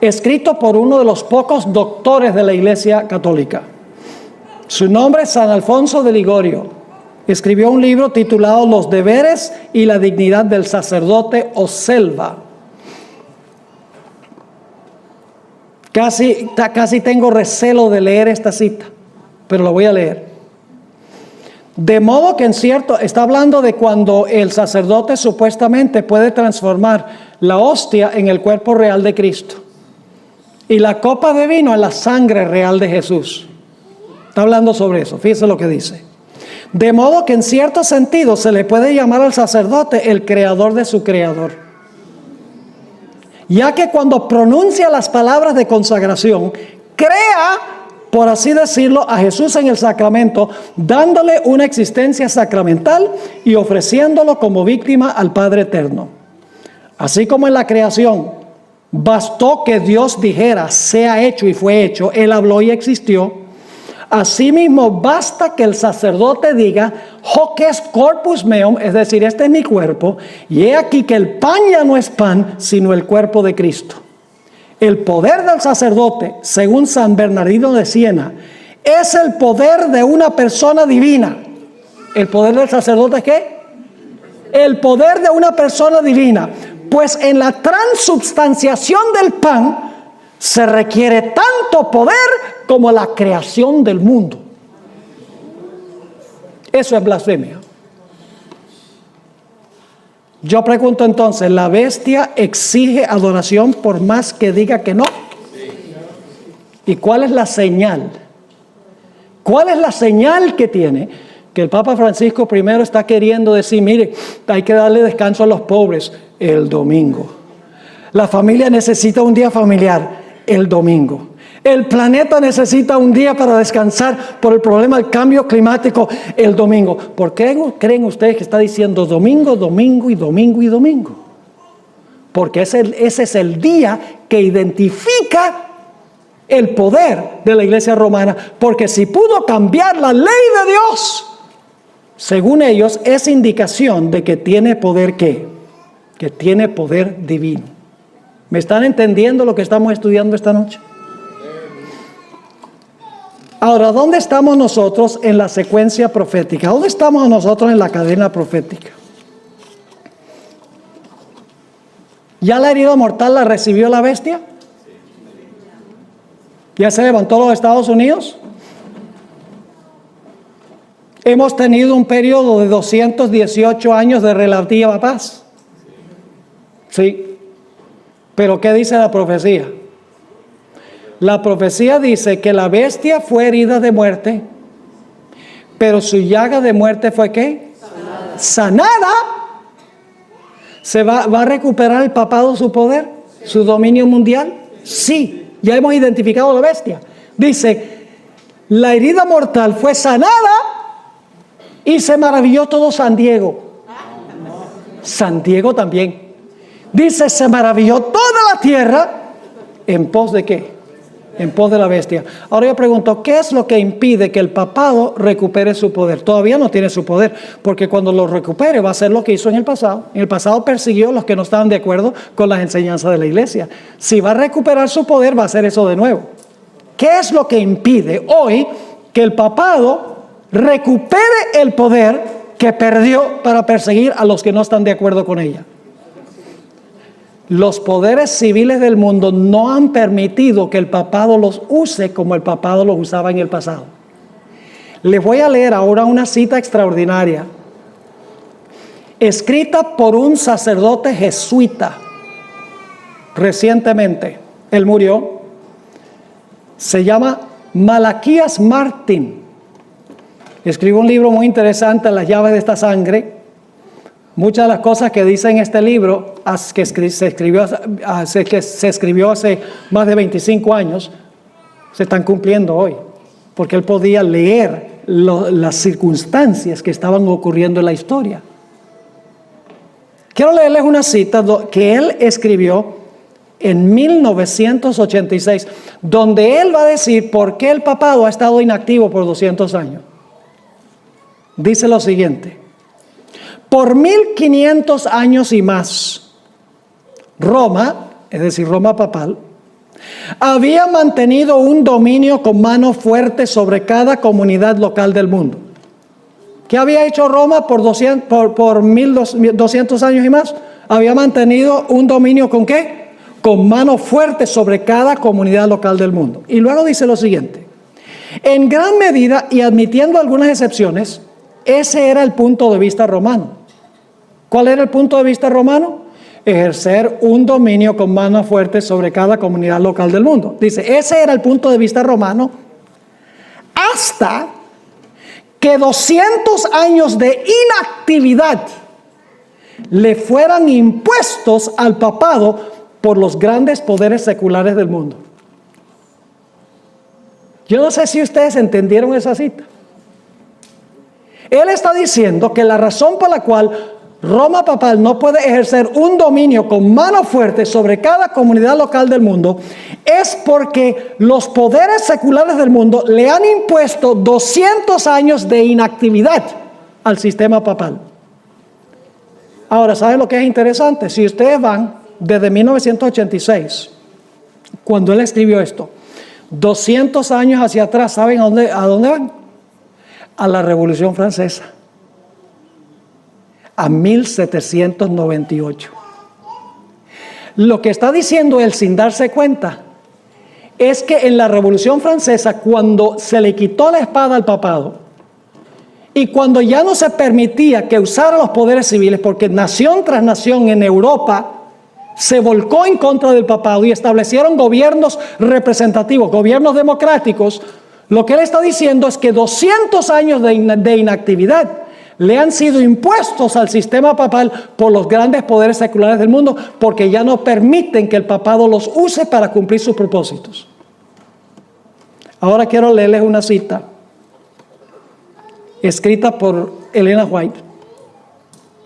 escrito por uno de los pocos doctores de la Iglesia Católica. Su nombre es San Alfonso de Ligorio. Escribió un libro titulado Los deberes y la dignidad del sacerdote o selva. Casi tengo recelo de leer esta cita, pero la voy a leer. De modo que está hablando de cuando el sacerdote supuestamente puede transformar la hostia en el cuerpo real de Cristo y la copa de vino en la sangre real de Jesús. Está hablando sobre eso, fíjese lo que dice. De modo que en cierto sentido se le puede llamar al sacerdote el creador de su creador, ya que cuando pronuncia las palabras de consagración, crea, por así decirlo, a Jesús en el sacramento, dándole una existencia sacramental y ofreciéndolo como víctima al Padre Eterno. Así como en la creación, bastó que Dios dijera, sea hecho y fue hecho, Él habló y existió. Asimismo, basta que el sacerdote diga, hoc est corpus meum, es decir, este es mi cuerpo, y he aquí que el pan ya no es pan, sino el cuerpo de Cristo. El poder del sacerdote, según San Bernardino de Siena, es el poder de una persona divina. ¿El poder del sacerdote es qué? El poder de una persona divina. Pues en la transubstanciación del pan se requiere tanto poder como la creación del mundo. Eso es blasfemia. Yo pregunto entonces, ¿la bestia exige adoración por más que diga que no? ¿Y cuál es la señal? ¿Cuál es la señal que tiene? Que el Papa Francisco I está queriendo decir, mire, hay que darle descanso a los pobres el domingo. La familia necesita un día familiar el domingo. El planeta necesita un día para descansar por el problema del cambio climático el domingo. ¿Por qué creen ustedes que está diciendo domingo, domingo y domingo y domingo? Porque ese es el día que identifica el poder de la Iglesia romana. Porque si pudo cambiar la ley de Dios, según ellos, es indicación de que tiene poder ¿qué? Que tiene poder divino. ¿Me están entendiendo lo que estamos estudiando esta noche? Ahora, ¿dónde estamos nosotros en la secuencia profética? ¿Dónde estamos nosotros en la cadena profética? ¿Ya la herida mortal la recibió la bestia? ¿Ya se levantó los Estados Unidos? Hemos tenido un periodo de 218 años de relativa paz. Sí. Pero ¿qué dice la profecía? La profecía dice que la bestia fue herida de muerte, pero su llaga de muerte fue ¿qué? Sanada. ¿Se va a recuperar el papado su poder? ¿Su dominio mundial? Sí, ya hemos identificado la bestia. Dice, la herida mortal fue sanada y se maravilló todo San Diego. San Diego también. Dice, se maravilló toda la tierra en pos de ¿qué? En pos de la bestia. Ahora yo pregunto, ¿qué es lo que impide que el papado recupere su poder? Todavía no tiene su poder, porque cuando lo recupere va a ser lo que hizo en el pasado. En el pasado persiguió a los que no estaban de acuerdo con las enseñanzas de la iglesia. Si va a recuperar su poder, va a hacer eso de nuevo. ¿Qué es lo que impide hoy que el papado recupere el poder que perdió para perseguir a los que no están de acuerdo con ella? Los poderes civiles del mundo no han permitido que el papado los use como el papado los usaba en el pasado. Les voy a leer ahora una cita extraordinaria, escrita por un sacerdote jesuita recientemente. Él murió. Se llama Malaquías Martín. Escribió un libro muy interesante, Las llaves de esta sangre. Muchas de las cosas que dice en este libro, que se escribió hace más de 25 años, se están cumpliendo hoy. Porque él podía leer las circunstancias que estaban ocurriendo en la historia. Quiero leerles una cita que él escribió en 1986, donde él va a decir por qué el papado ha estado inactivo por 200 años. Dice lo siguiente: por 1500 años y más, Roma, es decir, Roma papal, había mantenido un dominio con mano fuerte sobre cada comunidad local del mundo. ¿Qué había hecho Roma por 1200 años y más? Había mantenido un dominio ¿con qué? Con mano fuerte sobre cada comunidad local del mundo. Y luego dice lo siguiente: en gran medida, y admitiendo algunas excepciones, ese era el punto de vista romano. ¿Cuál era el punto de vista romano? Ejercer un dominio con mano fuerte sobre cada comunidad local del mundo. Dice, ese era el punto de vista romano hasta que 200 años de inactividad le fueran impuestos al papado por los grandes poderes seculares del mundo. Yo no sé si ustedes entendieron esa cita. Él está diciendo que la razón por la cual Roma papal no puede ejercer un dominio con mano fuerte sobre cada comunidad local del mundo es porque los poderes seculares del mundo le han impuesto 200 años de inactividad al sistema papal. Ahora, ¿saben lo que es interesante? Si ustedes van desde 1986, cuando él escribió esto, 200 años hacia atrás, ¿saben a dónde van? A la Revolución Francesa. A 1798. Lo que está diciendo él sin darse cuenta es que en la Revolución Francesa, cuando se le quitó la espada al papado y cuando ya no se permitía que usara los poderes civiles, porque nación tras nación en Europa se volcó en contra del papado y establecieron gobiernos representativos, gobiernos democráticos, lo que él está diciendo es que 200 años de inactividad le han sido impuestos al sistema papal por los grandes poderes seculares del mundo, porque ya no permiten que el papado los use para cumplir sus propósitos. Ahora quiero leerles una cita escrita por Elena White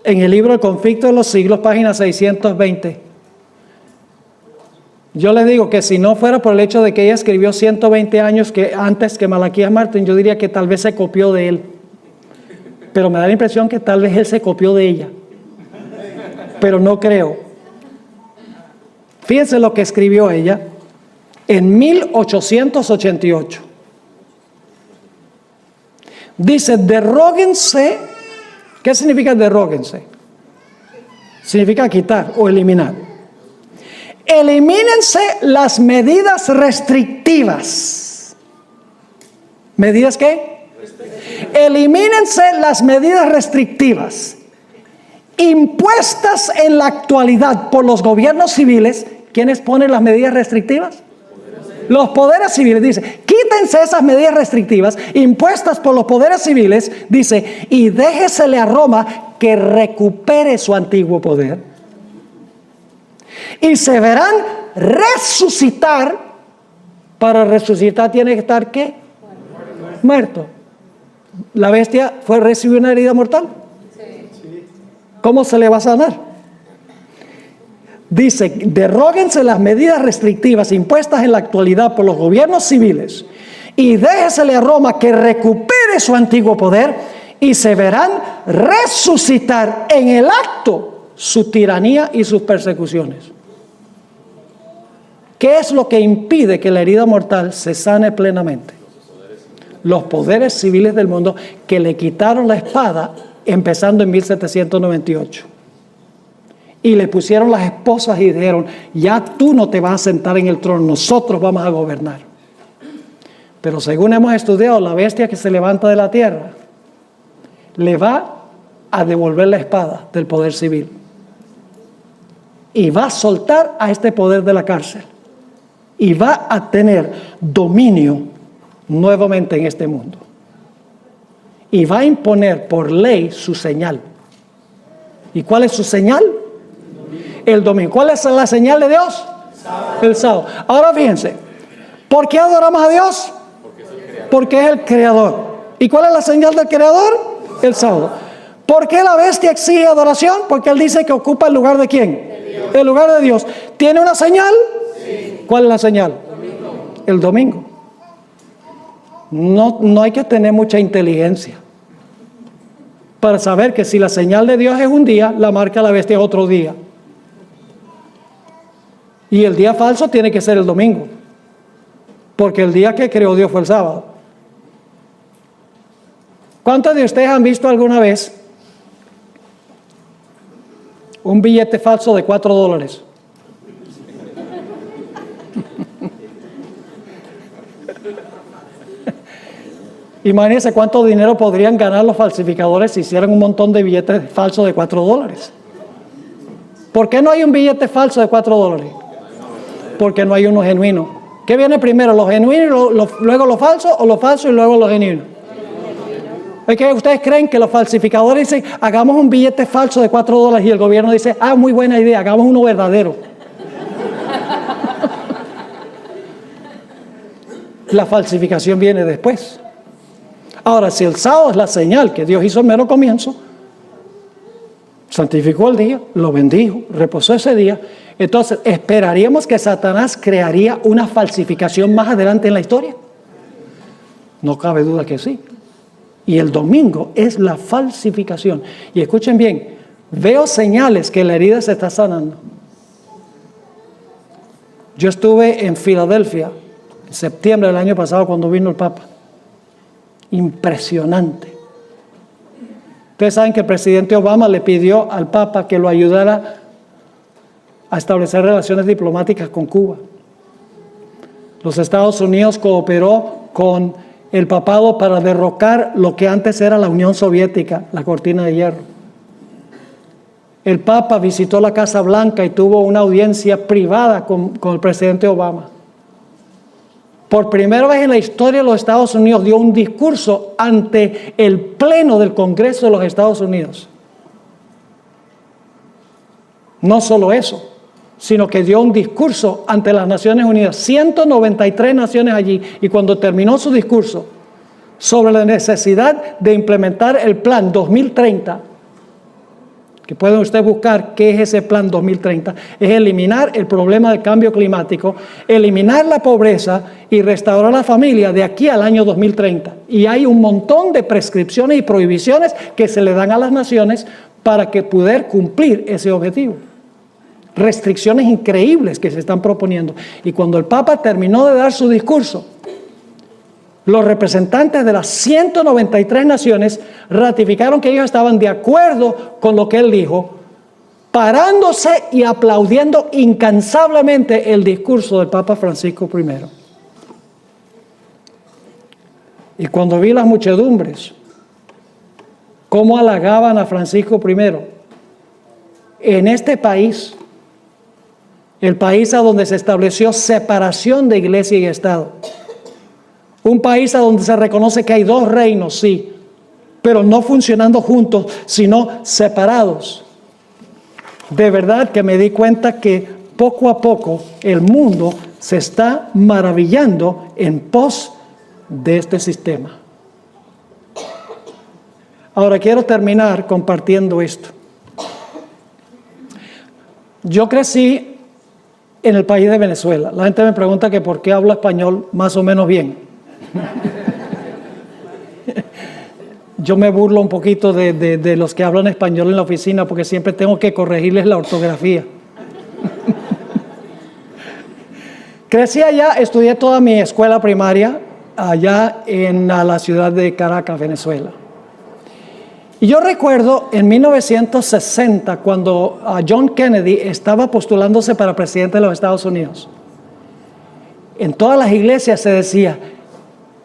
en el libro El conflicto de los siglos, página 620. Yo les digo que si no fuera por el hecho de que ella escribió 120 años antes que Malaquías Martín, yo diría que tal vez se copió de él. Pero me da la impresión que tal vez él se copió de ella. Pero no creo. Fíjense lo que escribió ella en 1888. Dice, derróguense. ¿Qué significa derróguense? Significa quitar o eliminar. Elimínense las medidas restrictivas. ¿Medidas qué? Elimínense las medidas restrictivas impuestas en la actualidad por los gobiernos civiles. ¿Quiénes ponen las medidas restrictivas? Los poderes civiles. Dice, quítense esas medidas restrictivas impuestas por los poderes civiles, dice, y déjesele a Roma que recupere su antiguo poder. Y se verán resucitar. Para resucitar tiene que estar ¿qué? Muerto. ¿La bestia recibió una herida mortal? Sí. ¿Cómo se le va a sanar? Dice, deróguense las medidas restrictivas impuestas en la actualidad por los gobiernos civiles y déjesele a Roma que recupere su antiguo poder y se verán resucitar en el acto su tiranía y sus persecuciones. ¿Qué es lo que impide que la herida mortal se sane plenamente? Los poderes civiles del mundo que le quitaron la espada empezando en 1798. Y le pusieron las esposas y dijeron, ya tú no te vas a sentar en el trono, nosotros vamos a gobernar. Pero según hemos estudiado, la bestia que se levanta de la tierra le va a devolver la espada del poder civil. Y va a soltar a este poder de la cárcel. Y va a tener dominio nuevamente en este mundo. Y va a imponer por ley su señal. ¿Y cuál es su señal? El domingo. ¿Cuál es la señal de Dios? El sábado. Ahora fíjense, ¿por qué adoramos a Dios? Porque es el creador. ¿Y cuál es la señal del creador? El sábado. ¿Por qué la bestia exige adoración? Porque él dice que ocupa el lugar de ¿quién? El lugar de Dios. ¿Tiene una señal? Sí. ¿Cuál es la señal? El domingo. No hay que tener mucha inteligencia para saber que si la señal de Dios es un día, la marca la bestia es otro día. Y el día falso tiene que ser el domingo, porque el día que creó Dios fue el sábado. ¿Cuántos de ustedes han visto alguna vez un billete falso de $4? Imagínense cuánto dinero podrían ganar los falsificadores si hicieran un montón de billetes falsos de $4. ¿Por qué no hay un billete falso de $4? Porque no hay uno genuino. ¿Qué viene primero, lo genuino y luego lo falso, o lo falso y luego lo genuino? Es que ustedes creen que los falsificadores dicen, hagamos un billete falso de $4 y el gobierno dice, muy buena idea, hagamos uno verdadero. La falsificación viene después. Ahora, si el sábado es la señal que Dios hizo el mero comienzo, santificó el día, lo bendijo, reposó ese día, entonces esperaríamos que Satanás crearía una falsificación más adelante en la historia. No cabe duda que sí. Y el domingo es la falsificación. Y escuchen bien, veo señales que la herida se está sanando. Yo estuve en Filadelfia en septiembre del año pasado cuando vino el Papa. Impresionante. Ustedes saben que el presidente Obama le pidió al Papa que lo ayudara a establecer relaciones diplomáticas con Cuba. Los Estados Unidos cooperó con el papado para derrocar lo que antes era la Unión Soviética, la cortina de hierro. El Papa visitó la Casa Blanca y tuvo una audiencia privada con el presidente Obama. Por primera vez en la historia de los Estados Unidos dio un discurso ante el Pleno del Congreso de los Estados Unidos. No solo eso, sino que dio un discurso ante las Naciones Unidas, 193 naciones allí, y cuando terminó su discurso sobre la necesidad de implementar el Plan 2030, que pueden ustedes buscar qué es ese Plan 2030, es eliminar el problema del cambio climático, eliminar la pobreza y restaurar la familia de aquí al año 2030. Y hay un montón de prescripciones y prohibiciones que se le dan a las naciones para que poder cumplir ese objetivo. Restricciones increíbles que se están proponiendo. Y cuando el Papa terminó de dar su discurso, los representantes de las 193 naciones ratificaron que ellos estaban de acuerdo con lo que él dijo, parándose y aplaudiendo incansablemente el discurso del Papa Francisco I. Y cuando vi las muchedumbres, cómo halagaban a Francisco I, en este país, el país a donde se estableció separación de iglesia y Estado, un país a donde se reconoce que hay dos reinos, sí, pero no funcionando juntos, sino separados. De verdad que me di cuenta que poco a poco el mundo se está maravillando en pos de este sistema. Ahora quiero terminar compartiendo esto. Yo crecí en el país de Venezuela. La gente me pregunta que por qué hablo español más o menos bien. Yo me burlo un poquito de los que hablan español en la oficina porque siempre tengo que corregirles la ortografía. Crecí allá, estudié toda mi escuela primaria allá en la ciudad de Caracas, Venezuela. Y yo recuerdo en 1960 cuando John Kennedy estaba postulándose para presidente de los Estados Unidos. En todas las iglesias se decía,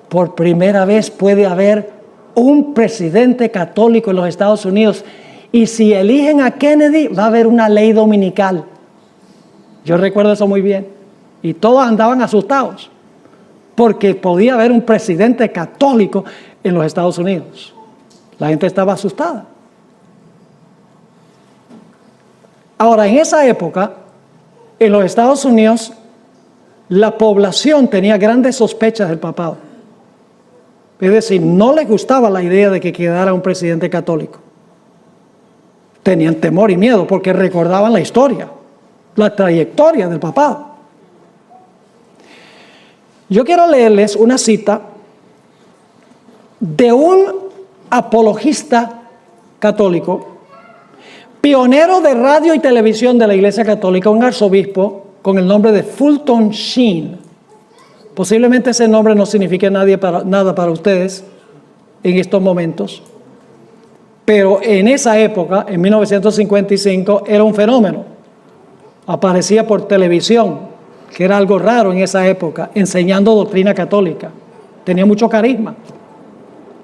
por primera vez puede haber un presidente católico en los Estados Unidos y si eligen a Kennedy va a haber una ley dominical. Yo recuerdo eso muy bien. Y todos andaban asustados porque podía haber un presidente católico en los Estados Unidos. La gente estaba asustada. Ahora, en esa época, en los Estados Unidos, la población tenía grandes sospechas del papado. Es decir, no les gustaba la idea de que quedara un presidente católico. Tenían temor y miedo porque recordaban la historia, la trayectoria del papado. Yo quiero leerles una cita de un apologista católico, pionero de radio y televisión de la Iglesia Católica, un arzobispo con el nombre de Fulton Sheen. Posiblemente ese nombre no signifique nada para ustedes en estos momentos, pero en esa época, en 1955, era un fenómeno. Aparecía por televisión, que era algo raro en esa época, enseñando doctrina católica. Tenía mucho carisma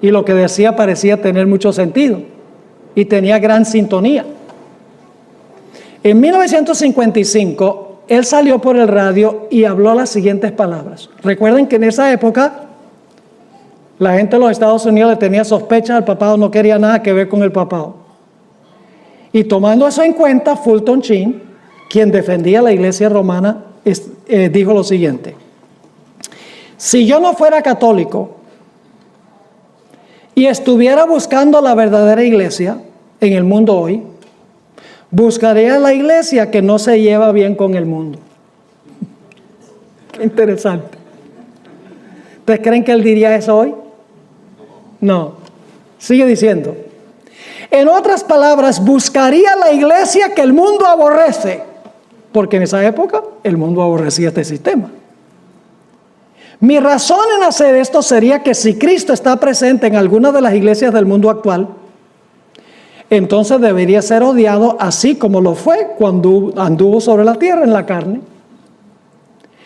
y lo que decía parecía tener mucho sentido y tenía gran sintonía. En 1955, él salió por el radio y habló las siguientes palabras. Recuerden que en esa época la gente de los Estados Unidos le tenía sospecha al papado, no quería nada que ver con el papado. Y tomando eso en cuenta, Fulton Sheen, quien defendía la iglesia romana, dijo lo siguiente: si yo no fuera católico y estuviera buscando la verdadera iglesia en el mundo hoy, buscaría la iglesia que no se lleva bien con el mundo. Qué interesante. ¿Ustedes creen que él diría eso hoy? No. Sigue diciendo. En otras palabras, buscaría la iglesia que el mundo aborrece, porque en esa época el mundo aborrecía este sistema. Mi razón en hacer esto sería que si Cristo está presente en alguna de las iglesias del mundo actual, entonces debería ser odiado así como lo fue cuando anduvo sobre la tierra en la carne.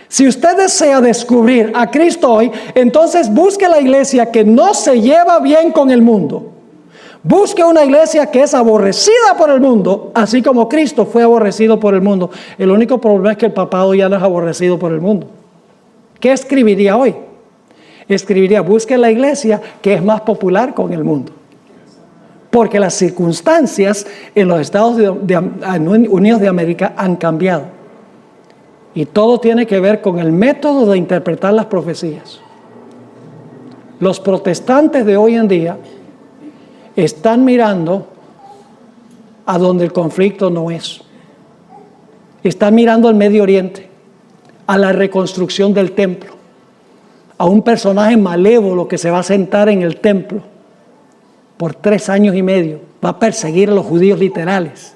Si usted desea descubrir a Cristo hoy, entonces busque la iglesia que no se lleva bien con el mundo. Busque una iglesia que es aborrecida por el mundo, así como Cristo fue aborrecido por el mundo. El único problema es que el papado ya no es aborrecido por el mundo. ¿Qué escribiría hoy? Escribiría, busque la iglesia que es más popular con el mundo. Porque las circunstancias en los Estados Unidos de América han cambiado. Y todo tiene que ver con el método de interpretar las profecías. Los protestantes de hoy en día están mirando a donde el conflicto no es. Están mirando al Medio Oriente, a la reconstrucción del templo, a un personaje malévolo que se va a sentar en el templo por 3 años y medio, va a perseguir a los judíos literales,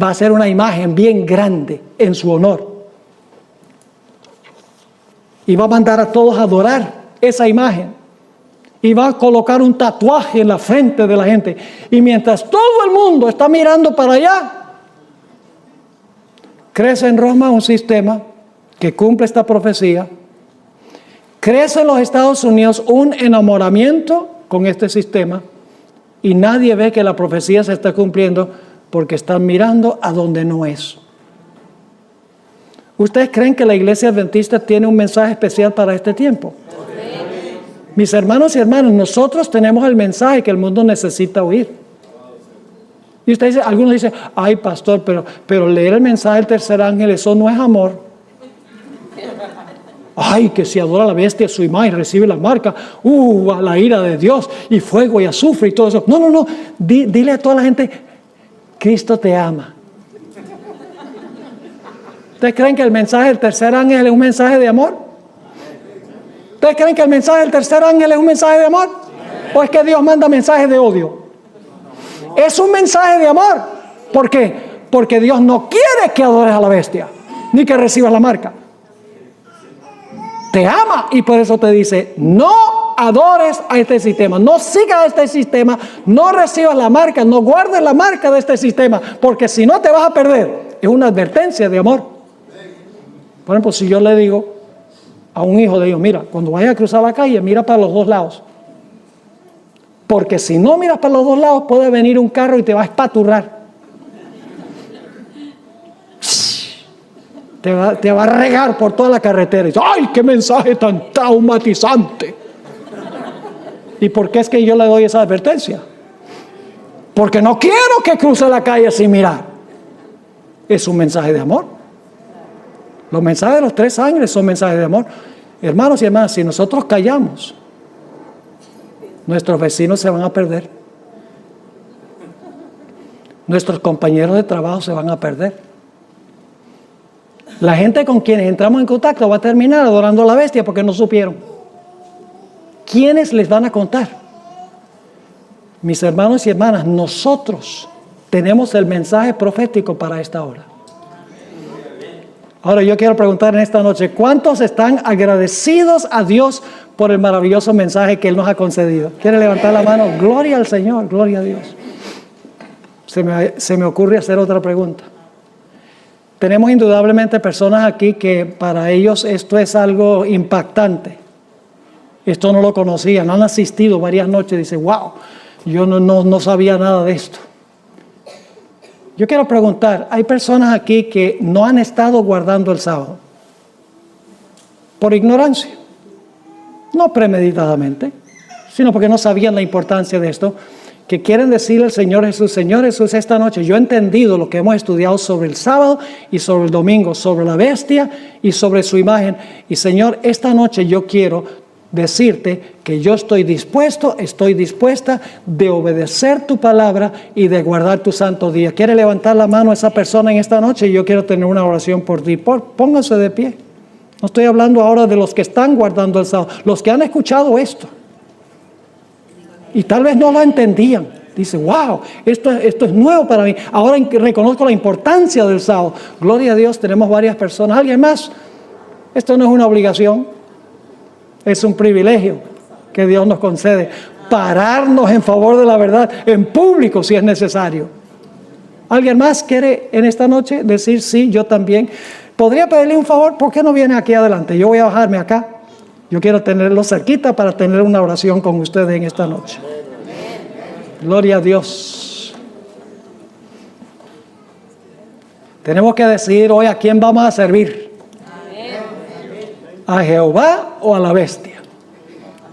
va a hacer una imagen bien grande en su honor y va a mandar a todos a adorar esa imagen y va a colocar un tatuaje en la frente de la gente, y mientras todo el mundo está mirando para allá, crece en Roma un sistema que cumple esta profecía, crece en los Estados Unidos un enamoramiento con este sistema y nadie ve que la profecía se está cumpliendo porque están mirando a donde no es. ¿Ustedes creen que la iglesia adventista tiene un mensaje especial para este tiempo? Sí. Mis hermanos y hermanas, nosotros tenemos el mensaje que el mundo necesita oír. Y usted dice, algunos dicen, ay pastor, pero leer el mensaje del tercer ángel, eso no es amor. Ay, que si adora a la bestia su imagen, recibe la marca, a la ira de Dios, y fuego y azufre y todo eso. No. Dile a toda la gente, Cristo te ama. ¿Ustedes creen que el mensaje del tercer ángel es un mensaje de amor? ¿Ustedes creen que el mensaje del tercer ángel es un mensaje de amor? ¿O es que Dios manda mensajes de odio? Es un mensaje de amor. ¿Por qué? Porque Dios no quiere que adores a la bestia, ni que recibas la marca. Te ama y por eso te dice, no adores a este sistema, no sigas este sistema, no recibas la marca, no guardes la marca de este sistema, porque si no te vas a perder. Es una advertencia de amor. Por ejemplo, si yo le digo a un hijo de Dios, mira, cuando vayas a cruzar la calle, mira para los dos lados. Porque si no miras para los dos lados, puede venir un carro y te va a espaturrar. Te va a regar por toda la carretera. Y dice, ¡ay, qué mensaje tan traumatizante! ¿Y por qué es que yo le doy esa advertencia? Porque no quiero que cruce la calle sin mirar. Es un mensaje de amor. Los mensajes de los tres ángeles son mensajes de amor. Hermanos y hermanas, si nosotros callamos, nuestros vecinos se van a perder. Nuestros compañeros de trabajo se van a perder. La gente con quienes entramos en contacto va a terminar adorando a la bestia porque no supieron. ¿Quiénes les van a contar? Mis hermanos y hermanas, nosotros tenemos el mensaje profético para esta hora. Ahora yo quiero preguntar en esta noche, ¿cuántos están agradecidos a Dios por el maravilloso mensaje que Él nos ha concedido? ¿Quiere levantar la mano? Gloria al Señor, gloria a Dios. Se me ocurre hacer otra pregunta. Tenemos indudablemente personas aquí que para ellos esto es algo impactante. Esto no lo conocían, han asistido varias noches y dicen, wow, yo no sabía nada de esto. Yo quiero preguntar, hay personas aquí que no han estado guardando el sábado por ignorancia, no premeditadamente, sino porque no sabían la importancia de esto, que quieren decirle al Señor Jesús, esta noche yo he entendido lo que hemos estudiado sobre el sábado y sobre el domingo, sobre la bestia y sobre su imagen. Y Señor, esta noche yo quiero decirte que yo estoy dispuesta de obedecer tu palabra y de guardar tu santo día. ¿Quiere levantar la mano a esa persona en esta noche? Yo quiero tener una oración por ti. Pónganse de pie. No estoy hablando ahora de los que están guardando el sábado, los que han escuchado esto. Y tal vez no lo entendían. Dice, wow, esto es nuevo para mí. Ahora reconozco la importancia del sábado. Gloria a Dios, tenemos varias personas. ¿Alguien más? Esto no es una obligación. Es un privilegio que Dios nos concede. Pararnos en favor de la verdad en público si es necesario. ¿Alguien más quiere en esta noche decir sí, yo también? ¿Podría pedirle un favor? ¿Por qué no viene aquí adelante? Yo voy a bajarme acá. Yo quiero tenerlo cerquita para tener una oración con ustedes en esta noche. Gloria a Dios. Tenemos que decidir hoy a quién vamos a servir. ¿A Jehová o a la bestia?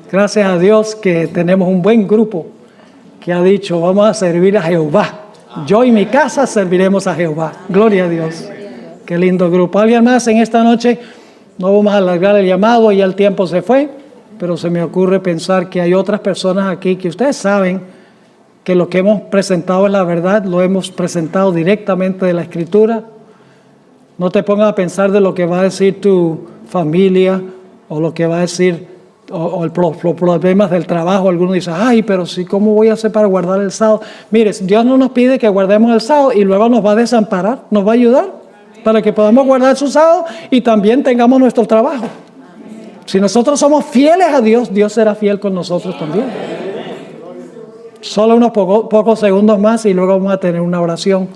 Gracias a Dios que tenemos un buen grupo que ha dicho, vamos a servir a Jehová. Yo y mi casa serviremos a Jehová. Gloria a Dios. Qué lindo grupo. ¿Alguien más en esta noche? No vamos a alargar el llamado, ya el tiempo se fue, pero se me ocurre pensar que hay otras personas aquí que ustedes saben que lo que hemos presentado es la verdad, lo hemos presentado directamente de la Escritura. No te pongas a pensar de lo que va a decir tu familia o lo que va a decir los problemas del trabajo. Algunos dicen, ay, pero sí, ¿cómo voy a hacer para guardar el sábado? Mire, Dios no nos pide que guardemos el sábado y luego nos va a desamparar, nos va a ayudar para que podamos guardar su sábado y también tengamos nuestro trabajo. Si nosotros somos fieles a Dios, Dios será fiel con nosotros también. Solo unos pocos segundos más y luego vamos a tener una oración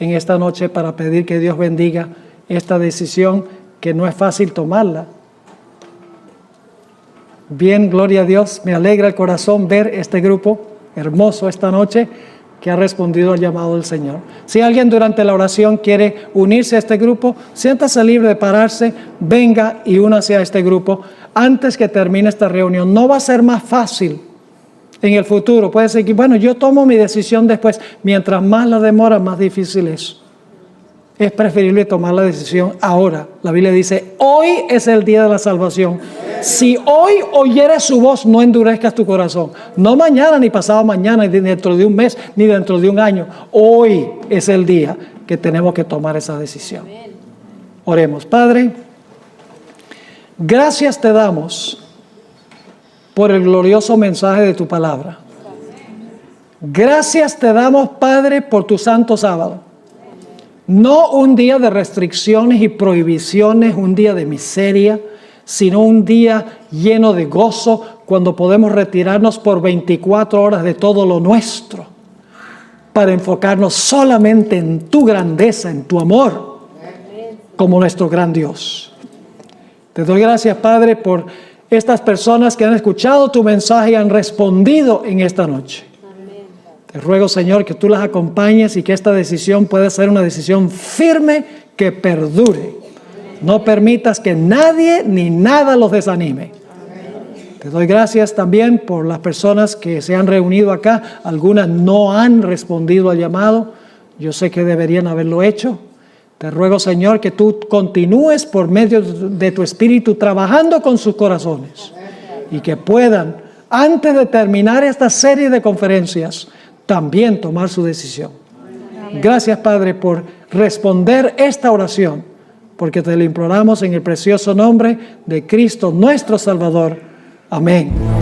en esta noche para pedir que Dios bendiga esta decisión que no es fácil tomarla. Bien, gloria a Dios, me alegra el corazón ver este grupo hermoso esta noche que ha respondido al llamado del Señor. Si alguien durante la oración quiere unirse a este grupo, siéntase libre de pararse, venga y únase a este grupo antes que termine esta reunión. No va a ser más fácil en el futuro. Puede ser que, bueno, yo tomo mi decisión después. Mientras más la demora, más difícil es. Es preferible tomar la decisión ahora. La Biblia dice, hoy es el día de la salvación. Si hoy oyeres su voz, no endurezcas tu corazón. No mañana, ni pasado mañana, ni dentro de un mes, ni dentro de un año. Hoy es el día que tenemos que tomar esa decisión. Oremos. Padre, gracias te damos por el glorioso mensaje de tu palabra. Gracias te damos, Padre, por tu santo sábado. No un día de restricciones y prohibiciones, un día de miseria, sino un día lleno de gozo cuando podemos retirarnos por 24 horas de todo lo nuestro para enfocarnos solamente en tu grandeza, en tu amor, como nuestro gran Dios. Te doy gracias, Padre, por estas personas que han escuchado tu mensaje y han respondido en esta noche. Te ruego, Señor, que tú las acompañes y que esta decisión pueda ser una decisión firme que perdure. No permitas que nadie ni nada los desanime. Te doy gracias también por las personas que se han reunido acá. Algunas no han respondido al llamado. Yo sé que deberían haberlo hecho. Te ruego, Señor, que tú continúes por medio de tu Espíritu trabajando con sus corazones y que puedan, antes de terminar esta serie de conferencias, también tomar su decisión. Gracias, Padre, por responder esta oración, porque te lo imploramos en el precioso nombre de Cristo, nuestro Salvador. Amén.